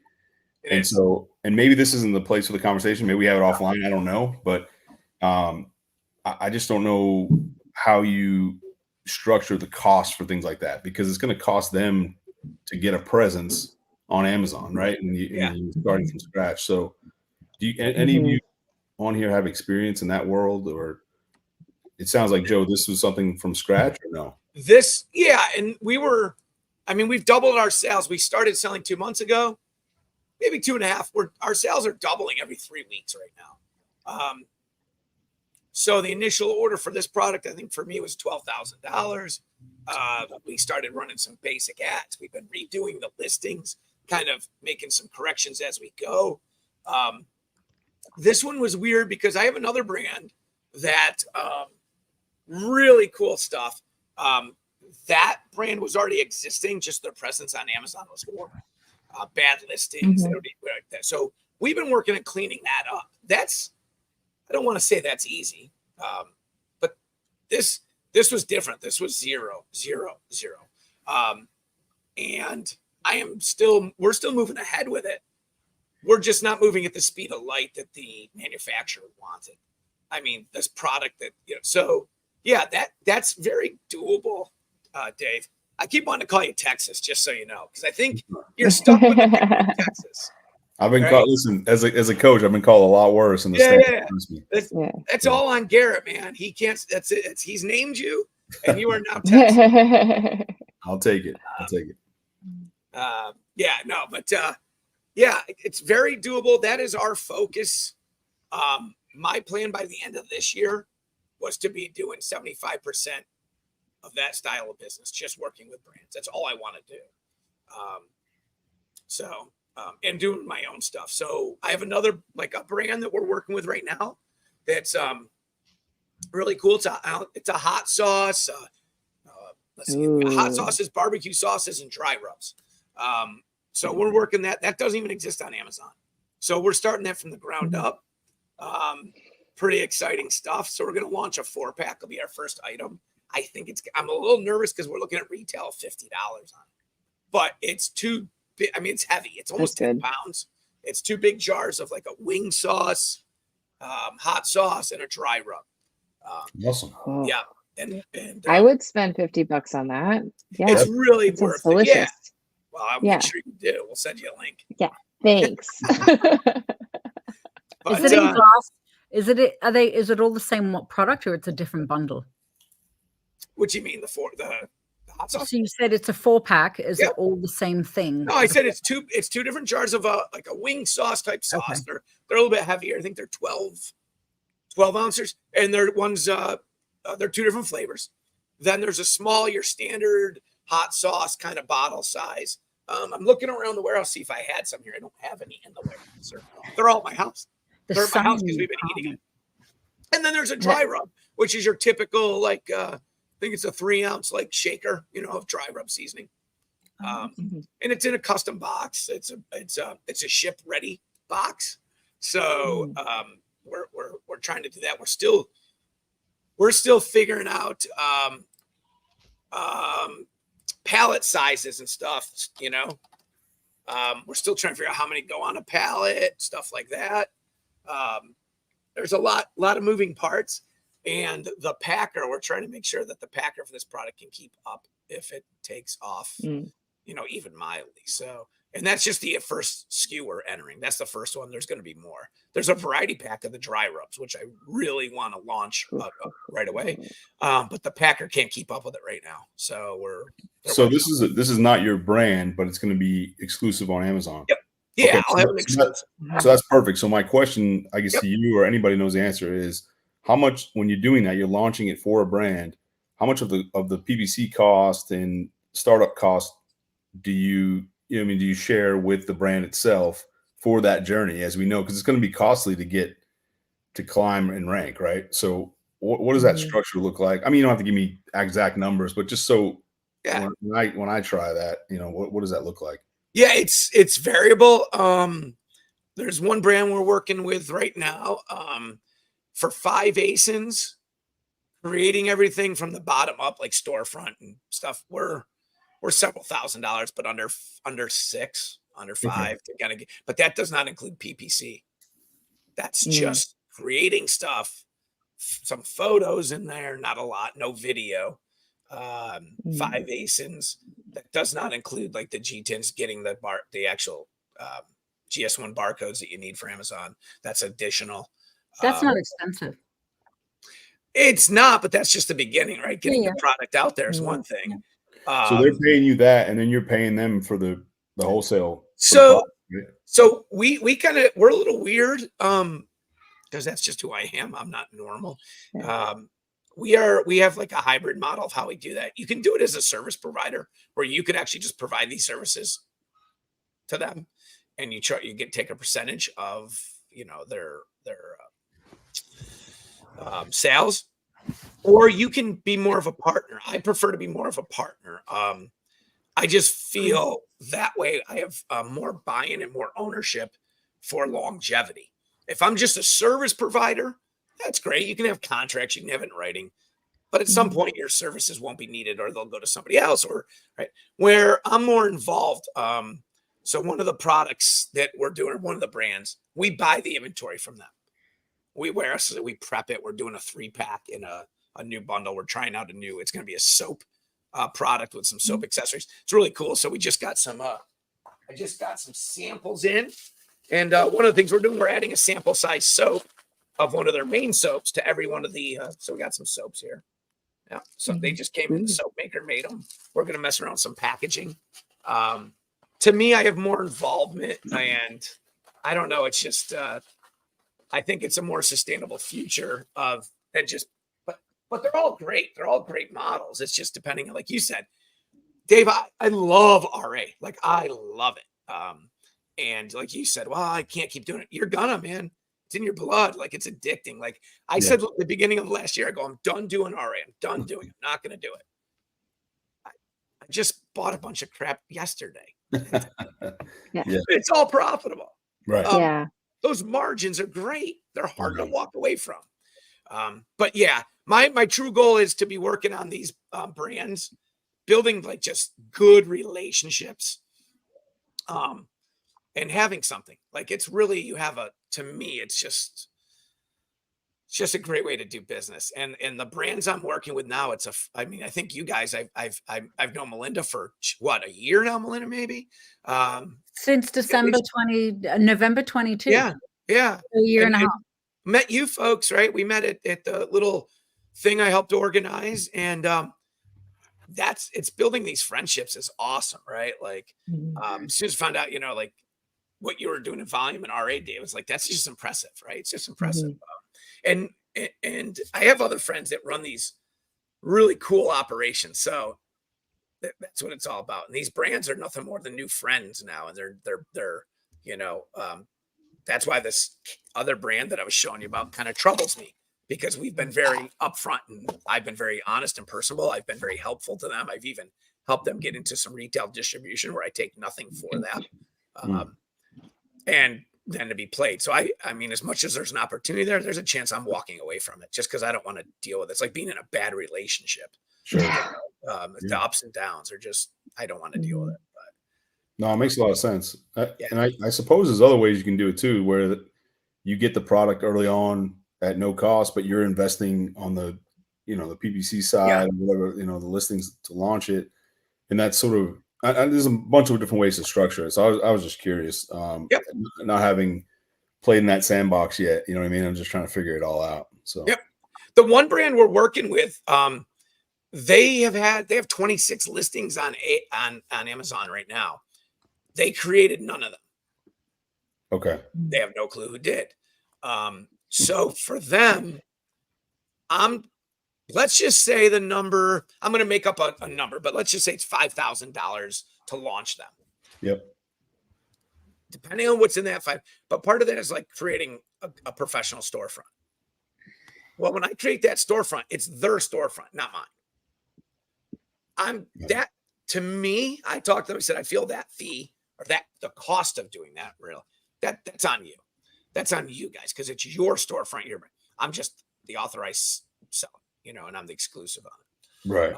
It And is. so, and maybe this isn't the place for the conversation. Maybe we have it offline. I don't know. But I just don't know how you structure the cost for things like that, because it's going to cost them to get a presence on Amazon, right? And you're starting from scratch. So do you, any of you on here have experience in that world, or it sounds like, Joe, this was something from scratch, or no? And we've doubled our sales. We started selling 2 months ago, maybe 2.5. Our sales are doubling every 3 weeks right now. So the initial order for this product, I think for me, was $12,000. We started running some basic ads. We've been redoing the listings, kind of making some corrections as we go. This one was weird because I have another brand that really cool stuff. That brand was already existing, just their presence on Amazon was horrible. Bad listings. So we've been working on cleaning that up. I don't want to say that's easy, but this was different. This was 0, 0, 0. And we're still moving ahead with it. We're just not moving at the speed of light that the manufacturer wanted. I mean, this product that, so yeah, that's very doable, Dave. I keep wanting to call you Texas, just so you know, because I think you're stuck with the name of Texas. I've been called, listen, as a coach, I've been called a lot worse in the States. That's all on Garrett, man. He can't, that's it. He's named you, and you are now Texas. I'll take it. It's very doable. That is our focus. My plan by the end of this year was to be doing 75% of that style of business, just working with brands. That's all I want to do. And doing my own stuff. So I have another, like a brand that we're working with right now that's really cool. It's a hot sauce. Hot sauces, barbecue sauces, and dry rubs. So we're working that. That doesn't even exist on Amazon. So we're starting that from the ground up. Pretty exciting stuff. So we're going to launch a 4-pack. It'll be our first item. I'm a little nervous because we're looking at retail of $50 on it, but it's too big. I mean, it's heavy. It's almost 10 pounds. It's 2 big jars of like a wing sauce, hot sauce, and a dry rub. Awesome. Yeah. And I would spend $50 on that. Yeah. It's really worth it. Delicious. Yeah. Well, I'll make sure you do. We'll send you a link. Yeah. Thanks. Is it in glass? Is it all the same product, or it's a different bundle? What do you mean, the hot sauce? So you said it's a 4-pack. Is it all the same thing? No, I said it's two different jars of like a wing sauce type sauce. Okay. They're a little bit heavier. I think they're 12 ounces, and they're 2 different flavors. Then there's a small, your standard hot sauce kind of bottle size. I'm looking around the warehouse, see if I had some here. I don't have any in the warehouse. They're all at my house. They're at my house because we've been eating it. And then there's a dry rub, which is your typical, like, I think it's a 3-ounce like shaker, of dry rub seasoning. And it's in a custom box. It's a ship ready box. So we're trying to do that. We're still figuring out pallet sizes and stuff, we're still trying to figure out how many go on a pallet, stuff like that. There's a lot of moving parts, and the packer, we're trying to make sure that the packer for this product can keep up if it takes off, even mildly. So, and that's just the first SKU we're entering. That's the first one. There's going to be more. There's a variety pack of the dry rubs, which I really want to launch right away. But the packer can't keep up with it right now. So this is not your brand, but it's going to be exclusive on Amazon. Yep. Yeah, okay, I'll have an exclusive. So that's perfect. So my question, I guess, to you or anybody knows the answer is, how much, when you're doing that, you're launching it for a brand, how much of the PPC cost and startup cost do you share with the brand itself for that journey? As we know, because it's going to be costly to climb and rank, right? So what does that structure look like? I mean, you don't have to give me exact numbers, but just so Yeah. when I try that, what does that look like? Yeah, it's variable. There's one brand we're working with right now, for 5 ASINs, creating everything from the bottom up, like storefront and stuff. We're several $1,000s, but under 6, under 5 to kind of get, but that does not include PPC. That's just creating stuff, some photos in there, not a lot, no video. 5 ASINs. That does not include like the G10s getting the actual GS1 barcodes that you need for Amazon. That's additional. That's not expensive. It's not, but that's just the beginning, right? Getting the product out there is one thing. So they're paying you that, and then you're paying them for the wholesale. So we're a little weird, because that's just who I am. I'm not normal. We have like a hybrid model of how we do that. You can do it as a service provider, where you could actually just provide these services to them, and you take a percentage of their sales, or you can be more of a partner. I prefer to be more of a partner. I just feel that way I have more buy-in and more ownership for longevity. If I'm just a service provider, that's great. You can have contracts, you can have it in writing, but at some point your services won't be needed, or they'll go to somebody else, or right where I'm more involved. So one of the products that we're doing, one of the brands, we buy the inventory from them. We prep it. We're doing a 3-pack in a new bundle. We're trying out it's going to be a soap product with some soap accessories. It's really cool. So we just got I just got some samples in. And one of the things we're doing, we're adding a sample size soap of one of their main soaps to every one of the, so we got some soaps here. Yeah. So they just came in, the soap maker made them. We're going to mess around with some packaging. To me, I have more involvement, and I don't know. It's just, I think it's a more sustainable future but they're all great. They're all great models. It's just depending on, like you said, Dave, I love RA. Like, I love it. And like you said, well, I can't keep doing it. You're gonna, man. It's in your blood. Like, it's addicting. Like I said at the beginning of last year, I go, I'm done doing RA. I'm done doing it. I'm not going to do it. I just bought a bunch of crap yesterday. It's all profitable. Right. Those margins are great. They're hard to walk away from. But yeah, my true goal is to be working on these brands, building like just good relationships, and having something like, it's really, to me, it's just a great way to do business. And the brands I'm working with now, I think you guys, I've known Melinda for what, a year now, Melinda, maybe? Since November 22. Yeah. A year and a half. Met you folks, right? We met at the little thing I helped organize, and it's building these friendships is awesome, right? Like, as soon as I found out, like what you were doing in volume and RA Day, it was like, that's just impressive, right? It's just impressive. And I have other friends that run these really cool operations, so that's what it's all about. And these brands are nothing more than new friends now, and they're that's why this other brand that I was showing you about kind of troubles me, because we've been very upfront, and I've been very honest and personable. I've been very helpful to them. I've even helped them get into some retail distribution where I take nothing for them. And then to be played. So I mean, as much as there's an opportunity there's a chance I'm walking away from it, just because I don't want to deal with it. It's like being in a bad relationship. Sure. The ups and downs are just, I don't want to deal with it. No, it makes a lot of sense. And I suppose there's other ways you can do it too, where you get the product early on at no cost, but you're investing on the PPC side, whatever, the listings to launch it. And that's sort of, there's a bunch of different ways to structure it. So I was just curious, not having played in that sandbox yet, you know what I mean? I'm just trying to figure it all out. So the one brand we're working with, they have 26 listings on Amazon right now. They created none of them. Okay. They have no clue who did. So for them, let's just say the number, I'm going to make up a number, but let's just say it's $5,000 to launch them. Yep. Depending on what's in that but part of that is like creating a professional storefront. Well, when I create that storefront, it's their storefront, not mine. That, to me, I talked to them, I said, I feel that fee or that the cost of doing that that's on you. That's on you guys, because it's your storefront. I'm just the authorized seller, and I'm the exclusive on it. Right.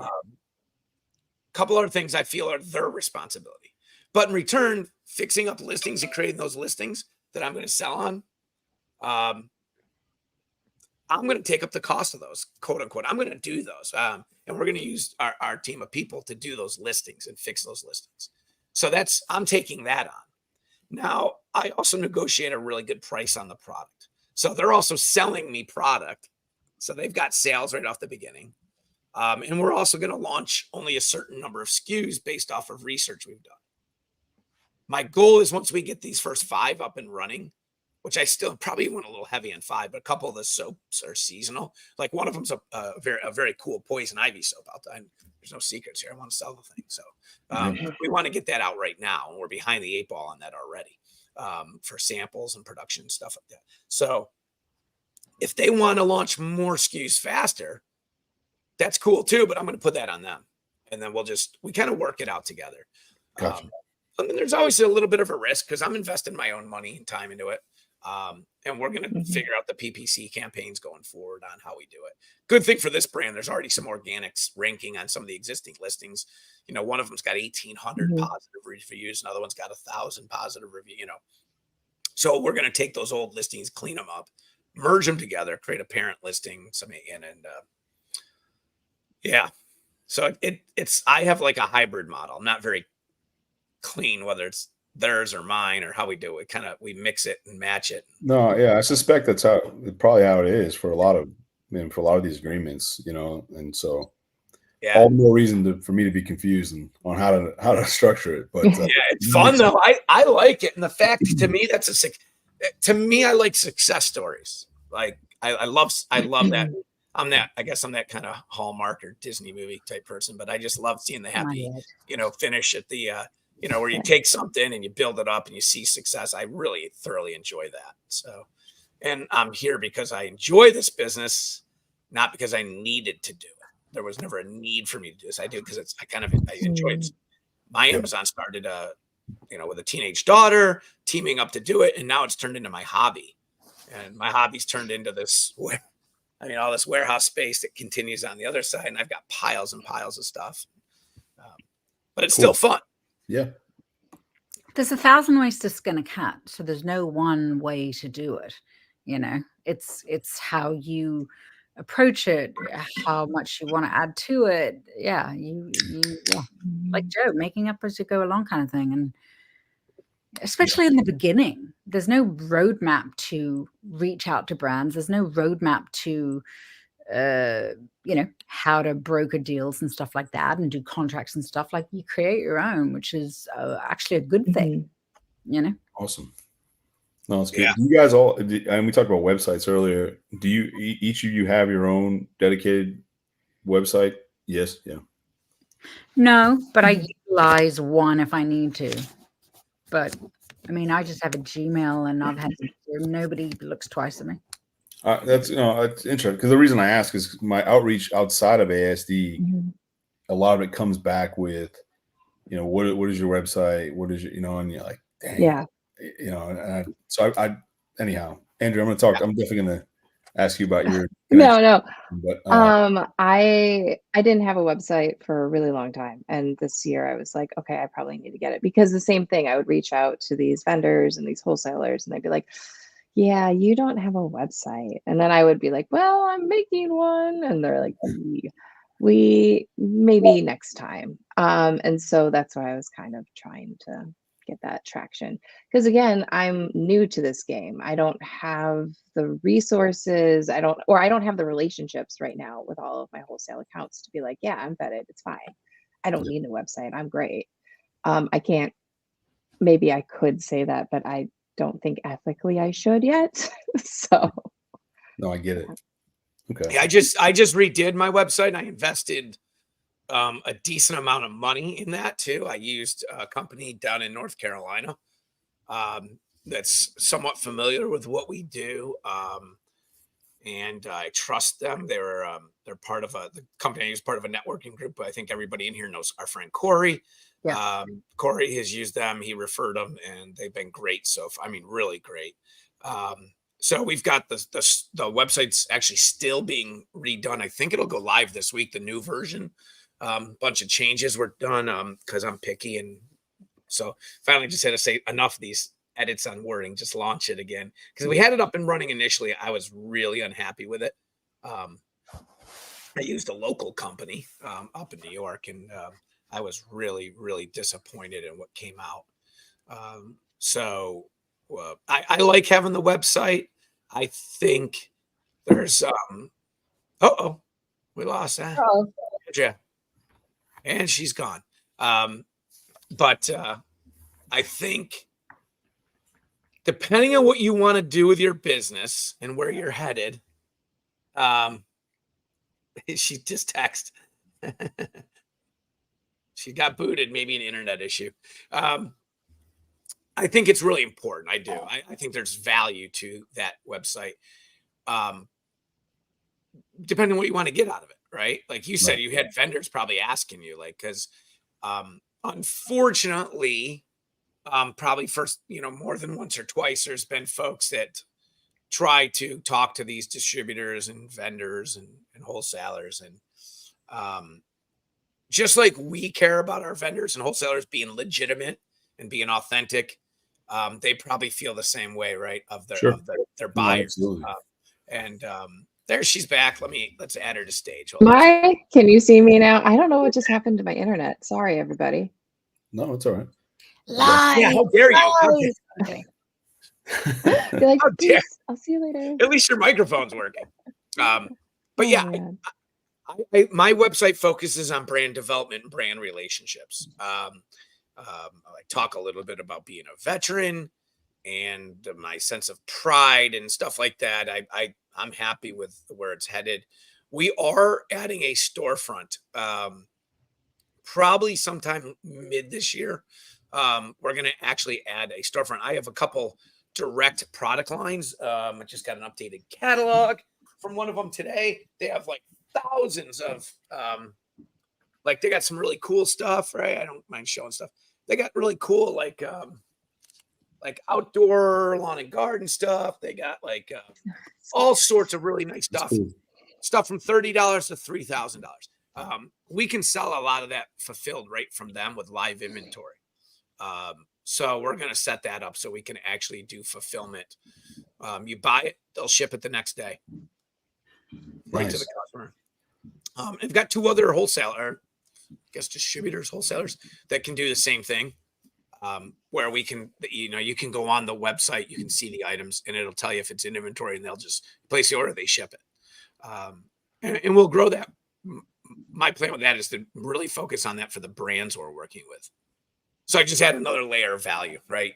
Couple other things I feel are their responsibility. But in return, fixing up listings and creating those listings that I'm going to sell on, I'm going to take up the cost of those, quote unquote. I'm going to do those. And we're going to use our team of people to do those listings and fix those listings. So I'm taking that on. Now, I also negotiate a really good price on the product. So they're also selling me product. So they've got sales right off the beginning. And we're also going to launch only a certain number of SKUs based off of research we've done. My goal is, once we get these first 5 up and running, which I still probably went a little heavy on 5, but a couple of the soaps are seasonal. Like one of them's a very cool poison ivy soap out there. There's no secrets here. I want to sell the thing. So we want to get that out right now. And we're behind the 8 ball on that already for samples and production and stuff like that. So if they want to launch more SKUs faster, that's cool too, but I'm going to put that on them. And then we kind of work it out together. Gotcha. And then there's always a little bit of a risk because I'm investing my own money and time into it. And we're going to figure out the PPC campaigns going forward on how we do it. Good thing for this brand, there's already some organics ranking on some of the existing listings. One of them's got 1,800 positive reviews. Another one's got 1,000 positive reviews, So we're going to take those old listings, clean them up, merge them together, create a parent listing, yeah. So I have like a hybrid model. I'm not very clean, whether it's theirs or mine or how we do it. We mix it and match it. No, yeah, I suspect that's probably how it is for a lot of these agreements, and so all the more reason for me to be confused on how to structure it. But yeah, it's fun though. I like it, and the fact to me I like success stories. Like I love that. I guess I'm that kind of Hallmark or Disney movie type person, but I just love seeing the happy, finish at the, where you take something and you build it up and you see success. I really thoroughly enjoy that. So, and I'm here because I enjoy this business, not because I needed to do it. There was never a need for me to do this. I do because I enjoy it. My Amazon started, with a teenage daughter, teaming up to do it. And now it's turned into my hobby, and my hobby's turned into this all this warehouse space that continues on the other side, and I've got piles and piles of stuff. But it's still fun. Yeah. There's 1,000 ways to skin a cat, so there's no one way to do it. It's how you approach it, how much you want to add to it. Yeah, like Joe, making up as you go along kind of thing. And especially in the beginning, there's no roadmap to reach out to brands. There's no roadmap to, how to broker deals and stuff like that and do contracts and stuff. Like, you create your own, which is actually a good thing, Awesome. No, it's good. Yeah. You guys all, and we talked about websites earlier. Do you, each of you have your own dedicated website? Yes. Yeah. No, but I utilize one if I need to. But I just have a Gmail, and I've had nobody looks twice at me. That's it's interesting, because the reason I ask is my outreach outside of ASD, a lot of it comes back with, what is your website? What is your, and you're like, dang, Yeah. So anyhow, Andrew, I'm definitely going to ask you about your No. But I didn't have a website for a really long time, and this year I was like, okay, I probably need to get it, because the same thing, I would reach out to these vendors and these wholesalers, and they'd be like, yeah, you don't have a website. And then I would be like, well, I'm making one, and they're like, we maybe next time. And so that's why I was kind of trying to get that traction, because again, I'm new to this game. I don't have the resources, I don't have the relationships right now with all of my wholesale accounts to be like, yeah, I'm vetted, it's fine, I don't need a website, I'm great. I can't, maybe I could say that, but I don't think ethically I should yet. So no, I get it. Okay. Yeah, I just redid my website. I invested a decent amount of money in that too. I used a company down in North Carolina that's somewhat familiar with what we do. and I trust them. They're part of the company is part of a networking group. I think everybody in here knows our friend Corey. Yeah. Corey has used them. He referred them, and they've been great. So I mean, really great. So we've got the website's actually still being redone. I think it'll go live this week. The new version, bunch of changes were done because I'm picky, and so finally just had to say enough of these edits on wording, just launch it again. Because we had it up and running initially, I was really unhappy with it. I used a local company up in New York, and I was really, really disappointed in what came out. I like having the website. I think there's we lost that. Oh, Yeah, and she's gone. But I think depending on what you want to do with your business and where you're headed, she just texted. She got booted, maybe an internet issue. I think it's really important. I do. I think there's value to that website. Depending on what you want to get out of it, right? Like you said, you had vendors probably asking you, like, because unfortunately, probably first, more than once or twice, there's been folks that try to talk to these distributors and vendors and wholesalers. And just like we care about our vendors and wholesalers being legitimate and being authentic, they probably feel the same way, right? Of their buyers. There she's back. Let's add her to stage. Can you see me now? I don't know what just happened to my internet. Sorry, everybody. No, it's all right. live. Yeah, how dare you? Okay. You're like, How dare- I'll see you later. At least your microphone's working. But Oh, yeah, man. my website focuses on brand development and brand relationships. I talk a little bit about being a veteran and my sense of pride and stuff like that. I'm happy with where it's headed. We are adding a storefront, probably sometime mid this year. We're going to actually add a storefront. I have a couple direct product lines. I just got an updated catalog from one of them today. They have like thousands of, they got some really cool stuff, right? I don't mind showing stuff. They got really cool, like outdoor lawn and garden stuff. They got all sorts of really nice stuff. Cool. Stuff from $30 to $3,000. We can sell a lot of that fulfilled right from them with live inventory. So we're going to set that up so we can actually do fulfillment. You buy it, they'll ship it the next day right to the customer. I've got two other distributors, wholesalers that can do the same thing. Where we can, you can go on the website, you can see the items, and it'll tell you if it's in inventory, and they'll just place the order, they ship it. And we'll grow that. My plan with that is to really focus on that for the brands we're working with. So I just had another layer of value, right?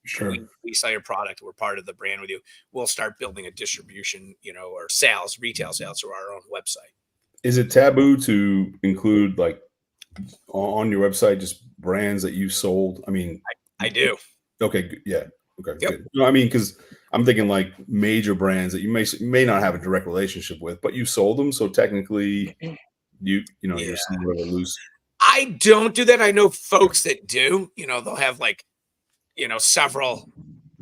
Sure. We sell your product, we're part of the brand with you. We'll start building a distribution, or retail sales through our own website. Is it taboo to include on your website just brands that you sold? I mean, I do. Okay. Yeah. Okay. Yep. Good. No, I mean, because I'm thinking major brands that you may not have a direct relationship with, but you sold them, so technically, you're somewhat loose. I don't do that. I know folks that do. They'll have several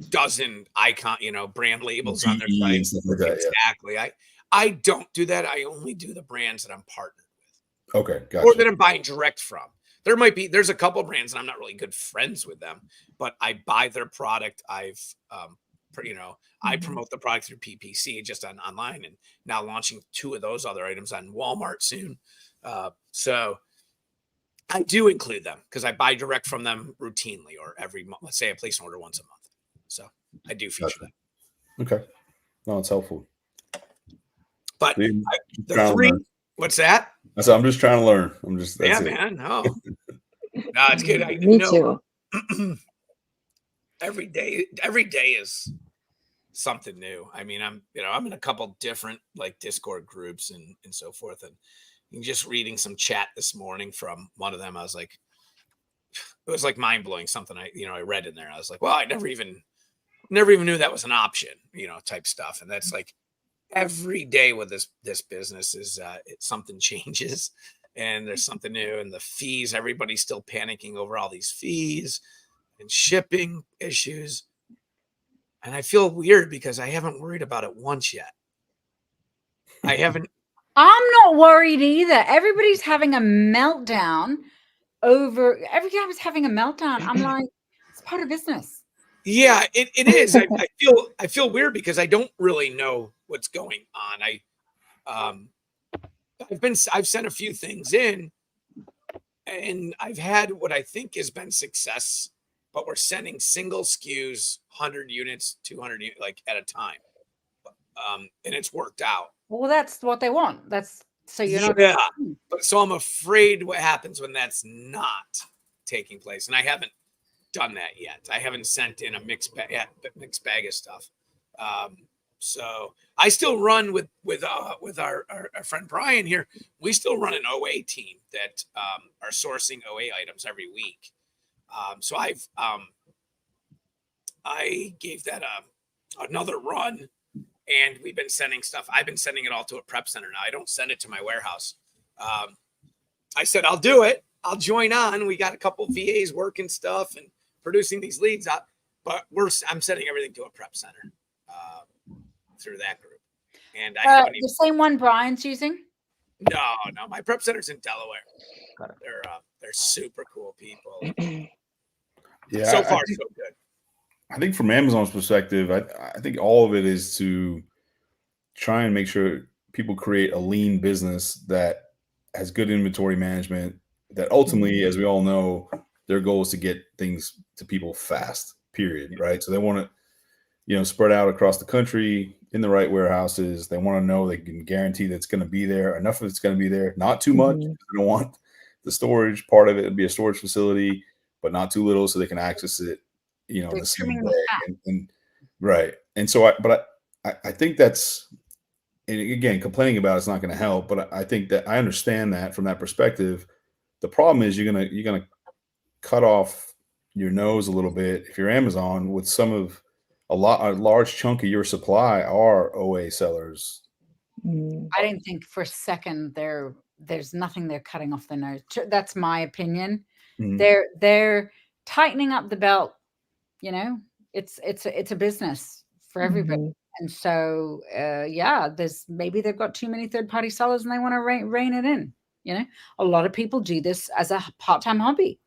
dozen icon, brand labels on their site. And stuff like that, exactly. Yeah. I don't do that. I only do the brands that I'm partnered with. Okay, gotcha. Or that I'm buying direct from. There's a couple brands and I'm not really good friends with them, but I buy their product. I promote the product through PPC just online, and now launching 2 of those other items on Walmart soon. So I do include them because I buy direct from them routinely, or every month. Let's say I place an order once a month. So I do feature them. Okay. No, it's helpful. But the 3, what's that? I said, I'm just trying to learn. That's it. Man. No, it's good. Me too. Every day is something new. I mean, I'm in a couple different Discord groups and so forth. And just reading some chat this morning from one of them, I was like, it was mind blowing, something I read in there. I was like, well, I never even knew that was an option, type stuff. And that's every day with this business is something changes and there's something new, and the fees, everybody's still panicking over all these fees and shipping issues. And I feel weird because I haven't worried about it once yet. I haven't. I'm not worried either. Everybody's having a meltdown over, every time it's having a meltdown. I'm like, it's part of business. Yeah, it is. I feel weird because I don't really know what's going on. I've sent a few things in, and I've had what I think has been success, but we're sending single SKUs, 100 units, 200 units, like at a time. And it's worked out. Well, that's what they want. That's so you're not. Yeah. But so I'm afraid what happens when that's not taking place. And I haven't done that yet. I haven't sent in a mixed bag of stuff. So I still run with our friend Brian here. We still run an OA team that are sourcing OA items every week. So I gave that another run, and we've been sending stuff. I've been sending it all to a prep center now. I don't send it to my warehouse. I said, I'll do it. I'll join on. We got a couple VAs working stuff and producing these leads out, but I'm sending everything to a prep center through that group. And I haven't the same one Brian's using? No, my prep center's in Delaware. Got it. They're super cool people. Yeah, so far so good. I think from Amazon's perspective, I think all of it is to try and make sure people create a lean business that has good inventory management, that ultimately, as we all know, their goal is to get things to people fast, period, right? So they want to, spread out across the country in the right warehouses. They want to know they can guarantee that it's going to be there. Enough of it's going to be there, not too much. They don't want the storage part of it to be a storage facility, but not too little so they can access it, the same day. And right. And so, I think that's, and again, complaining about it's not going to help, but I think that I understand that from that perspective. The problem is you're gonna cut off your nose a little bit if you're Amazon with a large chunk of your supply are OA sellers. I didn't think for a second there's nothing they're cutting off their nose. That's my opinion. They're tightening up the belt. It's a business for everybody. And so, maybe they've got too many third-party sellers and they want to rein it in. A lot of people do this as a part-time hobby.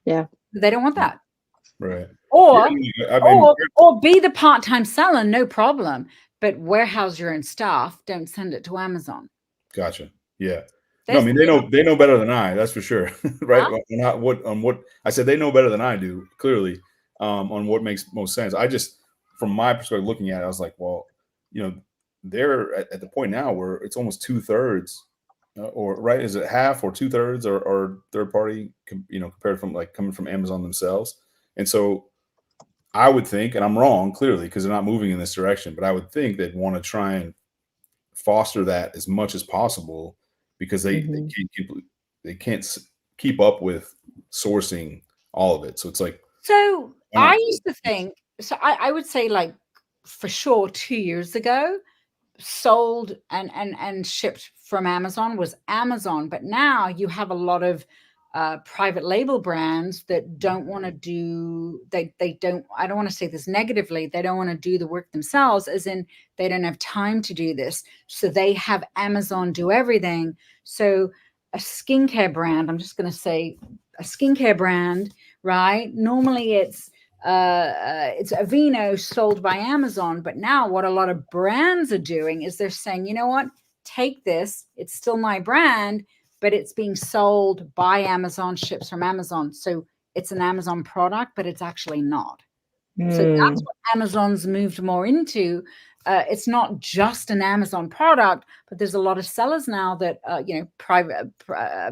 Yeah. They don't want that. Right. Or be the part-time seller, no problem. But warehouse your own staff. Don't send it to Amazon. Gotcha. Yeah. No, I mean, they know better than I, that's for sure. Right. Huh? Not what I said, they know better than I do, clearly, on what makes most sense. I just, from my perspective, looking at it, I was like, well, they're at the point now where it's almost 2/3, or right? Is it half or 2/3 or third party, compared from like coming from Amazon themselves? And so I would think, and I'm wrong clearly because they're not moving in this direction, but I would think they'd want to try and foster that as much as possible because they can't keep up with sourcing all of it. So it's like, so I used to think, so I would say like for sure 2 years ago, sold and shipped from Amazon was Amazon. But now you have a lot of private label brands that don't want to do, I don't want to say this negatively, they don't want to do the work themselves, as in they don't have time to do this. So they have Amazon do everything. So a skincare brand, I'm just going to say a skincare brand, right? Normally it's Aveeno sold by Amazon, but now what a lot of brands are doing is they're saying, you know what, take this, it's still my brand, but it's being sold by Amazon, ships from Amazon. So it's an Amazon product, but it's actually not. So that's what Amazon's moved more into. It's not just an Amazon product, but there's a lot of sellers now that, private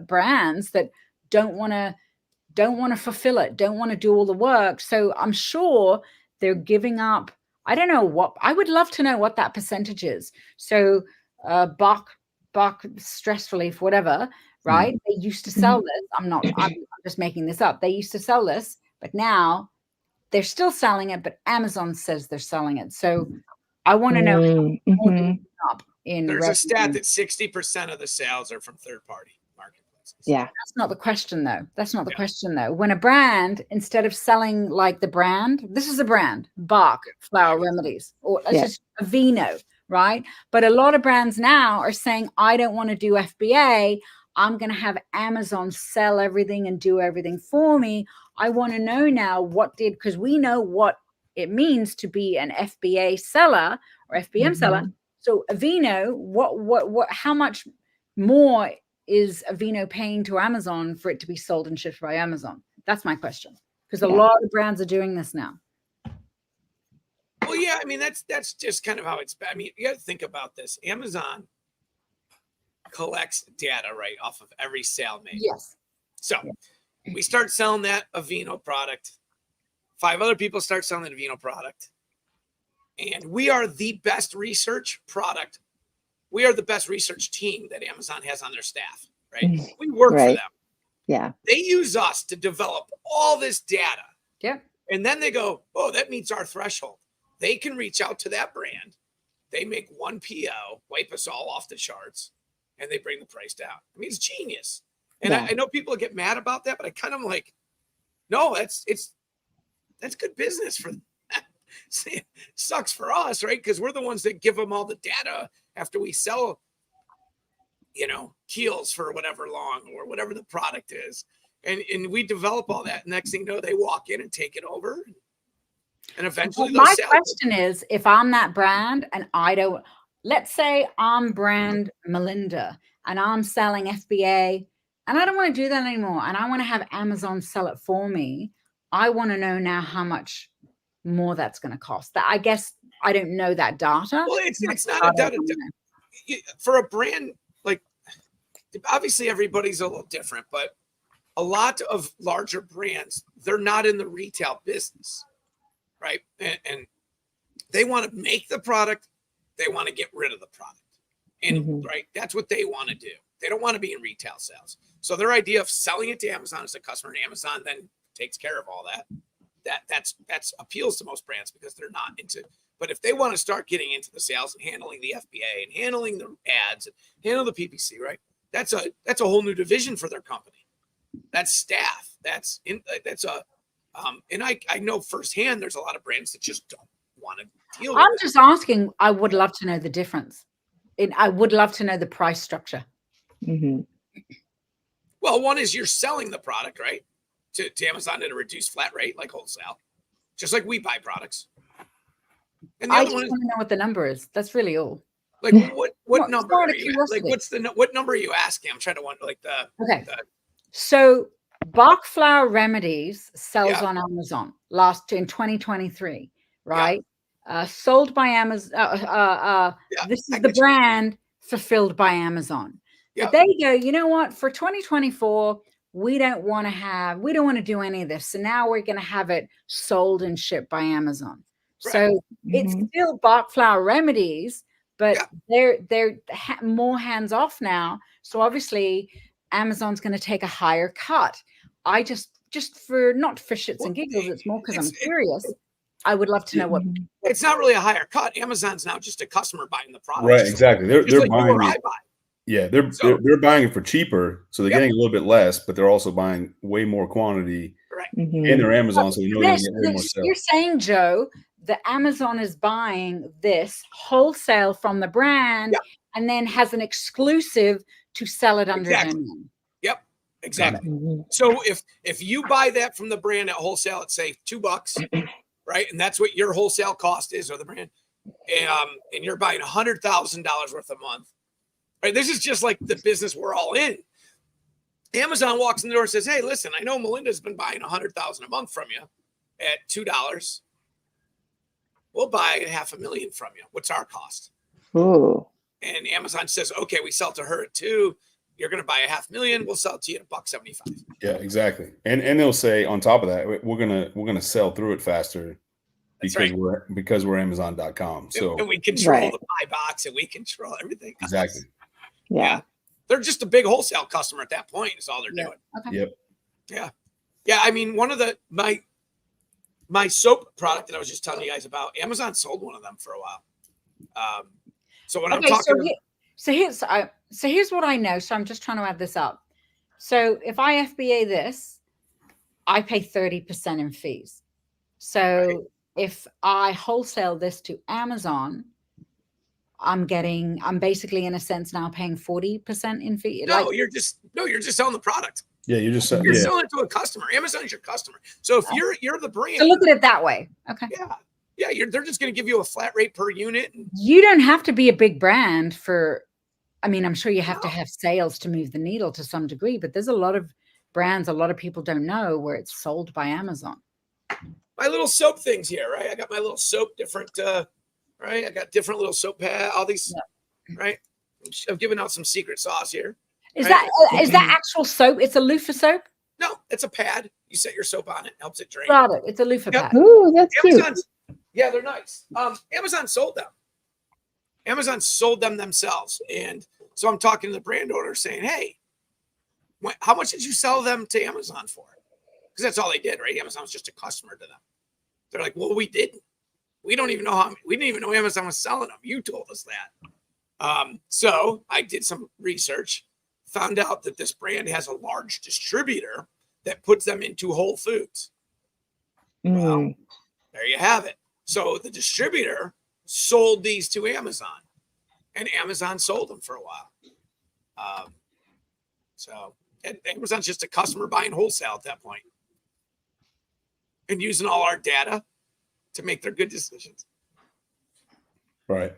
brands that don't want to fulfill it, don't want to do all the work. So I'm sure they're giving up. I don't know what, I would love to know what that percentage is. So Bach stress relief, whatever, right? They used to sell this. I'm just making this up. They used to sell this, but now they're still selling it, but Amazon says they're selling it. So I want to know more Mm-hmm. up in There's revenue. a stat that 60% of the sales are from third-party marketplaces. Yeah. That's not the question, though. That's not the question, though. When a brand, instead of selling like the brand, this is a brand, Bach Flower Remedies, or it's just Aveeno, right? But a lot of brands now are saying, I don't want to do FBA. I'm going to have Amazon sell everything and do everything for me. I want to know now because we know what it means to be an FBA seller or FBM seller. So Aveeno, how much more is Aveeno paying to Amazon for it to be sold and shipped by Amazon? That's my question. Because a lot of brands are doing this now. Well, yeah, I mean, that's just kind of how it's, I mean, you got to think about this. Amazon collects data, right, off of every sale made. Yes. So we start selling that Aveeno product. 5 other people start selling the Aveeno product. And we are the best research product. We are the best research team that Amazon has on their staff, right? We work for them. Yeah. They use us to develop all this data. Yeah. And then they go, oh, that meets our threshold. They can reach out to that brand. They make one PO, wipe us all off the charts, and they bring the price down. I mean, it's genius. And I know people get mad about that, but I kind of like, no, that's good business for them. It sucks for us, right? Because we're the ones that give them all the data after we sell, keels for whatever long or whatever the product is. And we develop all that. Next thing you know, they walk in and take it over. And eventually my question is, if I'm that brand and let's say I'm brand Melinda and I'm selling FBA and I don't want to do that anymore. And I want to have Amazon sell it for me. I want to know now how much more that's going to cost. That, I guess I don't know that data. Well, it's not a data. For a brand, like, obviously everybody's a little different, but a lot of larger brands, they're not in the retail business, right? And they want to make the product. They want to get rid of the product. And right, that's what they want to do. They don't want to be in retail sales. So their idea of selling it to Amazon as a customer, and Amazon then takes care of all that. That's appeals to most brands because they're not into. But if they want to start getting into the sales and handling the FBA and handling the ads and handle the PPC, right? That's a whole new division for their company. That's staff. And I know firsthand there's a lot of brands that just don't want to deal with I'm just asking. I would love to know the difference. I would love to know the price structure. Well, one is you're selling the product, right? To Amazon at a reduced flat rate, like wholesale, just like we buy products. And the I other just one is, want to know what the number is. That's really all. like, what number are you? Like, what number are you asking? I'm trying to wonder, like So Bach Flower Remedies sells on Amazon in 2023, right? Sold by Amazon. This is the brand fulfilled by Amazon. But they go, you know what? For 2024, we don't want to do any of this. So now we're going to have it sold and shipped by Amazon. Right. So it's still Bach Flower Remedies, but they're more hands off now. So obviously Amazon's going to take a higher cut. I just for not for shits and giggles, it's more because I'm curious. I would love to know what. It's not really a higher cut. Amazon's now just a customer buying the product. Right, exactly. They're like buying it. Yeah, they're buying it for cheaper, so they're getting a little bit less, but they're also buying way more quantity in their Amazon, so they know they're going to get way more sales. You're saying, Joe, that Amazon is buying this wholesale from the brand and then has an exclusive to sell it under their name. Yep, exactly. So if you buy that from the brand at wholesale at say $2, right, and that's what your wholesale cost is, or the brand, and you're buying $100,000 worth a month. Right, this is just like the business we're all in. Amazon walks in the door and says, "Hey, listen, I know Melinda's been buying $100,000 a month from you at $2. We'll buy $500,000 from you. What's our cost?" Ooh. And Amazon says, "Okay, we sell to her at $2. You're going to buy $500,000. We'll sell it to you at $1.75." Yeah, exactly. And they'll say on top of that, we're gonna sell through it faster. Because we're Amazon.com. So and we control the buy box and we control everything. Exactly. Yeah. They're just a big wholesale customer at that point is all they're doing. Okay. Yep. Yeah. I mean, one of my soap product that I was just telling you guys about, Amazon sold one of them for a while. So when I'm Okay, talking, so here's what I know. So I'm just trying to add this up. So if I FBA this, I pay 30% in fees. So Right. if I wholesale this to Amazon, I'm basically in a sense now paying 40% in fee. no, you're just selling the product. Yeah, you're just You're selling it to a customer. Amazon's your customer. So if you're the brand, so look at it that way. Okay. Yeah, they're just going to give you a flat rate per unit. You don't have to be a big brand for, I mean, I'm sure you have to have sales to move the needle to some degree, but there's a lot of brands a lot of people don't know where it's sold by Amazon. My little soap things here, right? I got my little soap, different, right? I got different little soap pad, all these, right? I've given out some secret sauce here. Is right? is that actual soap? It's a loofah soap? No, it's a pad. You set your soap on it, helps it drain. Got it. It's a loofah pad. Ooh, that's cute. Yeah, they're nice. Amazon sold them. Amazon sold them themselves. And so I'm talking to the brand owner saying, hey, how much did you sell them to Amazon for? Because that's all they did, right? Amazon was just a customer to them. They're like, well, we didn't. We didn't even know Amazon was selling them. You told us that. So I did some research, found out that this brand has a large distributor that puts them into Whole Foods. Well, there you have it. So the distributor sold these to Amazon, and Amazon sold them for a while. And Amazon's just a customer buying wholesale at that point and using all our data to make their good decisions. Right.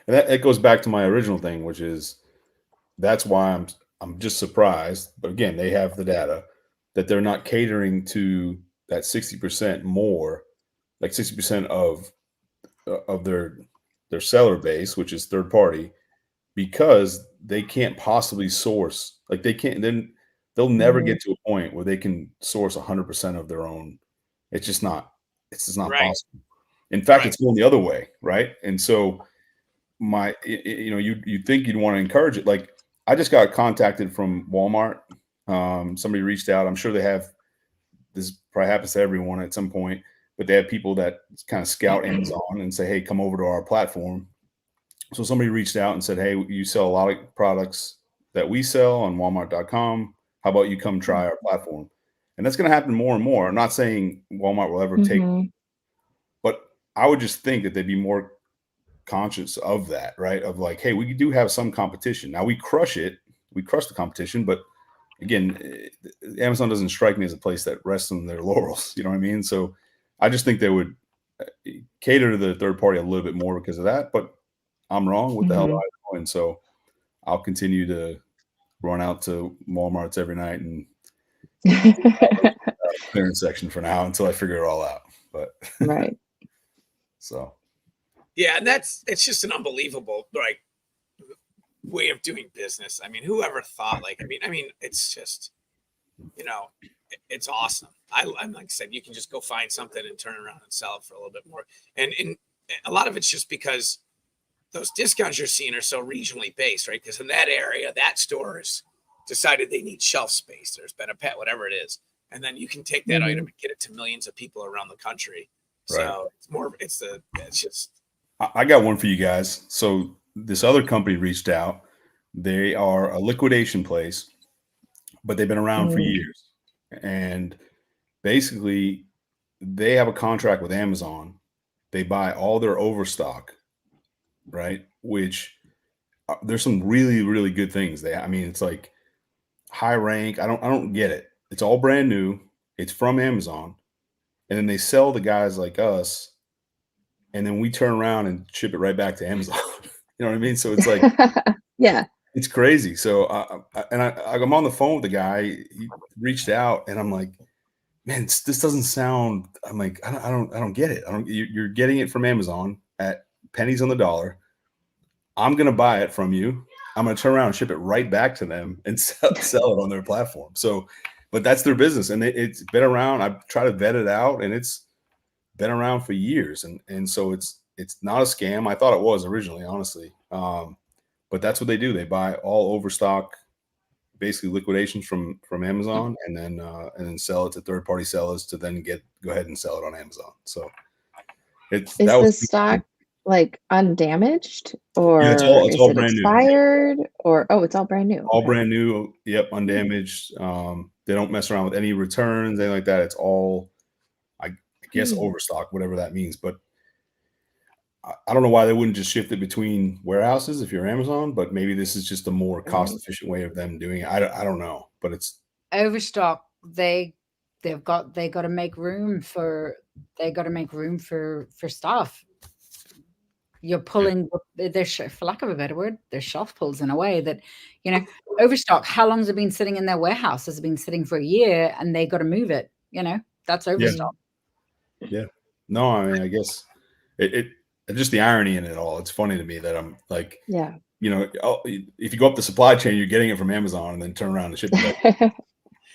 And that goes back to my original thing, which is that's why I'm just surprised. But again, they have the data that they're not catering to that 60% more, like 60% of their seller base, which is third party, because they can't possibly source, like they can't, then they'll never get to a point where they can source 100% of their own. It's just not possible. In fact, it's going the other way. Right. And so you think you'd want to encourage it. Like I just got contacted from Walmart. Somebody reached out. I'm sure they have, this probably happens to everyone at some point, but they have people that kind of scout Amazon and say, hey, come over to our platform. So somebody reached out and said, hey, you sell a lot of products that we sell on Walmart.com. How about you come try our platform? And that's going to happen more and more. I'm not saying Walmart will ever take, but I would just think that they'd be more conscious of that, right? Of like, hey, we do have some competition. Now we crush it. We crush the competition, but again, Amazon doesn't strike me as a place that rests on their laurels. You know what I mean? So I just think they would cater to the third party a little bit more because of that, but I'm wrong. What the hell do I know? And so I'll continue to run out to Walmart's every night and clearance section for now until I figure it all out. But right. So yeah, and it's just an unbelievable way of doing business. I mean, whoever thought? I mean, it's just, it's awesome. I'm like I said, you can just go find something and turn around and sell it for a little bit more. And a lot of it's just because those discounts you're seeing are so regionally based, right? Because in that area, that store has decided they need shelf space. There's been a pet, whatever it is. And then you can take that item and get it to millions of people around the country. Right. So it's just. I got one for you guys. So this other company reached out. They are a liquidation place, but they've been around for years. And basically, they have a contract with Amazon. They buy all their overstock, right? Which there's some really, really good things. It's like high rank. I don't get it. It's all brand new. It's from Amazon. And then they sell the guys like us. And then we turn around and ship it right back to Amazon. You know what I mean? So it's like, yeah, it's crazy. So, I'm on the phone with the guy. He reached out, and I'm like, man, this doesn't sound. I'm like, I don't get it. You're getting it from Amazon at pennies on the dollar. I'm gonna buy it from you. I'm gonna turn around and ship it right back to them and sell it on their platform. So, but that's their business, and it's been around. I've tried to vet it out, and it's been around for years, and so it's not a scam. I thought it was originally, honestly, but that's what they do. They buy all overstock, basically liquidations from Amazon, and then sell it to third party sellers to then go ahead and sell it on Amazon. So is the stock like undamaged, Yeah, it's or all is it brand new. expired, or oh, it's all brand new. All Okay. brand new. Yep, undamaged. They don't mess around with any returns, anything like that. It's all, I guess, overstock, whatever that means. But I don't know why they wouldn't just shift it between warehouses if you're Amazon, but maybe this is just a more cost efficient way of them doing it. I don't know, but it's overstock. They got to make room for stuff. You're pulling there's, for lack of a better word, there's shelf pulls in a way that, you know, overstock. How long has it been sitting in their warehouse? Has it been sitting for a year and they got to move it? You know, that's overstock. Yeah. No, I mean, I guess it just the irony in it all. It's funny to me that I'm like, Yeah. you know, if you go up the supply chain, you're getting it from Amazon and then turn around and ship it back.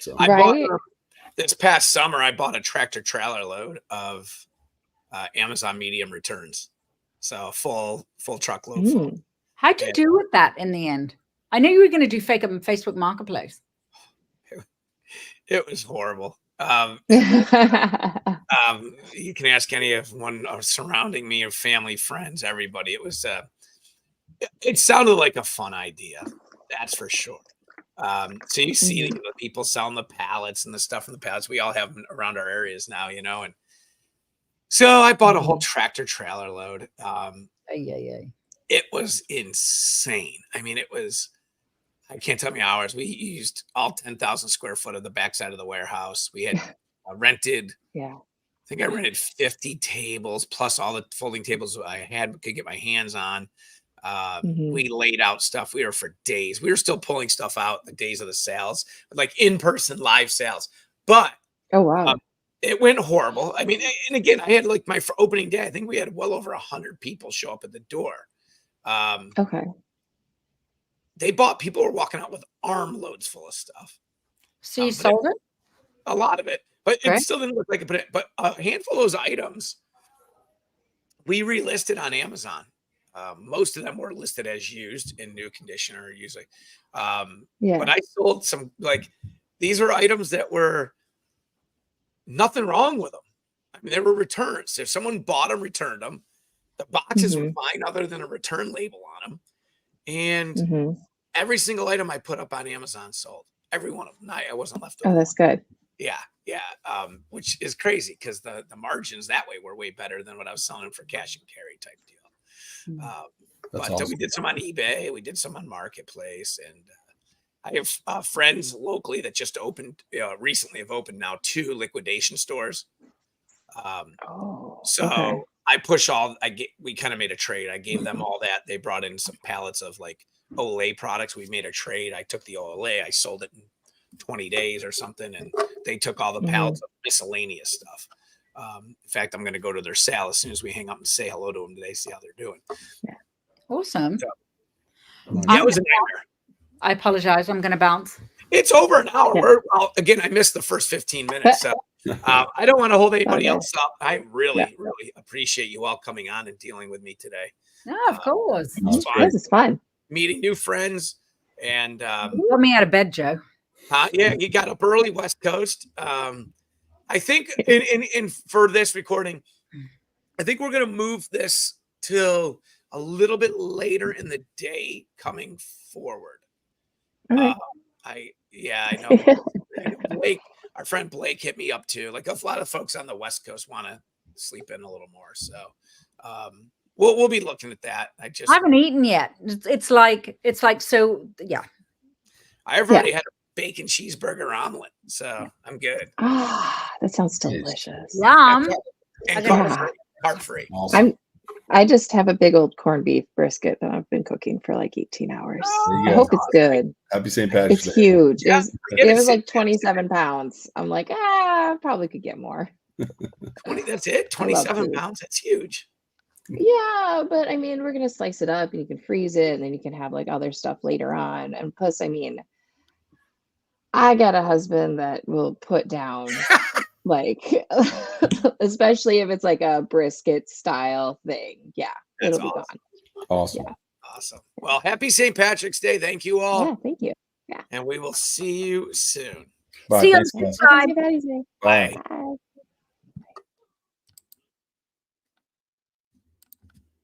So I Right? bought this past summer. I bought a tractor trailer load of Amazon medium returns, so full truckload full. How'd you do with that in the end? I know you were going to do Facebook Marketplace. It was horrible. You can ask any of one surrounding me or family, friends, everybody. It was it sounded like a fun idea, that's for sure. So you see the people selling the pallets and the stuff in the pallets. We all have them around our areas now, you know. And so I bought a whole tractor trailer load. It was insane. I mean, it was, I can't tell me hours. We used all 10,000 square foot of the backside of the warehouse. We had rented, I think I rented 50 tables plus all the folding tables I could get my hands on. We laid out stuff. We were for days. We were still pulling stuff out the days of the sales, like in-person live sales. But oh wow, it went horrible. I mean, and again, I had like my opening day. I think we had well over 100 people show up at the door. Okay. People were walking out with armloads full of stuff. So you sold it? A lot of it, but it still didn't look like it. But a handful of those items we relisted on Amazon. Most of them were listed as used in new condition or usually. But I sold some, like, these were items that were nothing wrong with them. I mean, they were returns. If someone bought them, returned them, the boxes were fine other than a return label on them. And every single item I put up on Amazon sold. Every one of them. I wasn't left over. Oh, that's good. Yeah. Which is crazy because the margins that way were way better than what I was selling for cash and carry type deal. But awesome. We did some on eBay. We did some on Marketplace. And I have friends locally that just opened, recently have opened now 2 liquidation stores. I push we kind of made a trade. I gave them all that. They brought in some pallets of like Olay products. We made a trade. I took the Olay, I sold it in 20 days or something. And they took all the pallets of miscellaneous stuff. In fact, I'm going to go to their sale as soon as we hang up and say hello to them today, see how they're doing. Yeah. Awesome. So, it was a nightmare. I apologize. I'm going to bounce. It's over an hour. Well, again, I missed the first 15 minutes. So I don't want to hold anybody else up. I really appreciate you all coming on and dealing with me today. No, of course. It's fun. Meeting new friends. And you got me out of bed, Joe. Yeah, you got up early, West Coast. I think in for this recording, I think we're going to move this till a little bit later in the day coming forward. Okay. I know. Blake, our friend Blake hit me up too. Like a lot of folks on the West Coast want to sleep in a little more. So we'll be looking at that. I haven't eaten yet. It's like so yeah. I've already had a bacon cheeseburger omelet, so I'm good. That sounds delicious. Yum. And carb free. Awesome. I just have a big old corned beef brisket that I've been cooking for like 18 hours. I hope it's good. Happy St. Patrick's Day. It's huge. Yeah, it was like 27 pounds. I'm like, I probably could get more. 20, that's it? 27 pounds? That's huge. Yeah, but I mean, we're going to slice it up and you can freeze it and then you can have like other stuff later on. And plus, I mean, I got a husband that will put down like, especially if it's like a brisket style thing. Yeah, that's it'll awesome. Be gone. Awesome. Yeah. Awesome. Well, happy St. Patrick's Day. Thank you all. Yeah, thank you. Yeah. And we will see you soon. Bye. See you Thanks, on the guys. side. Bye. Bye. Bye.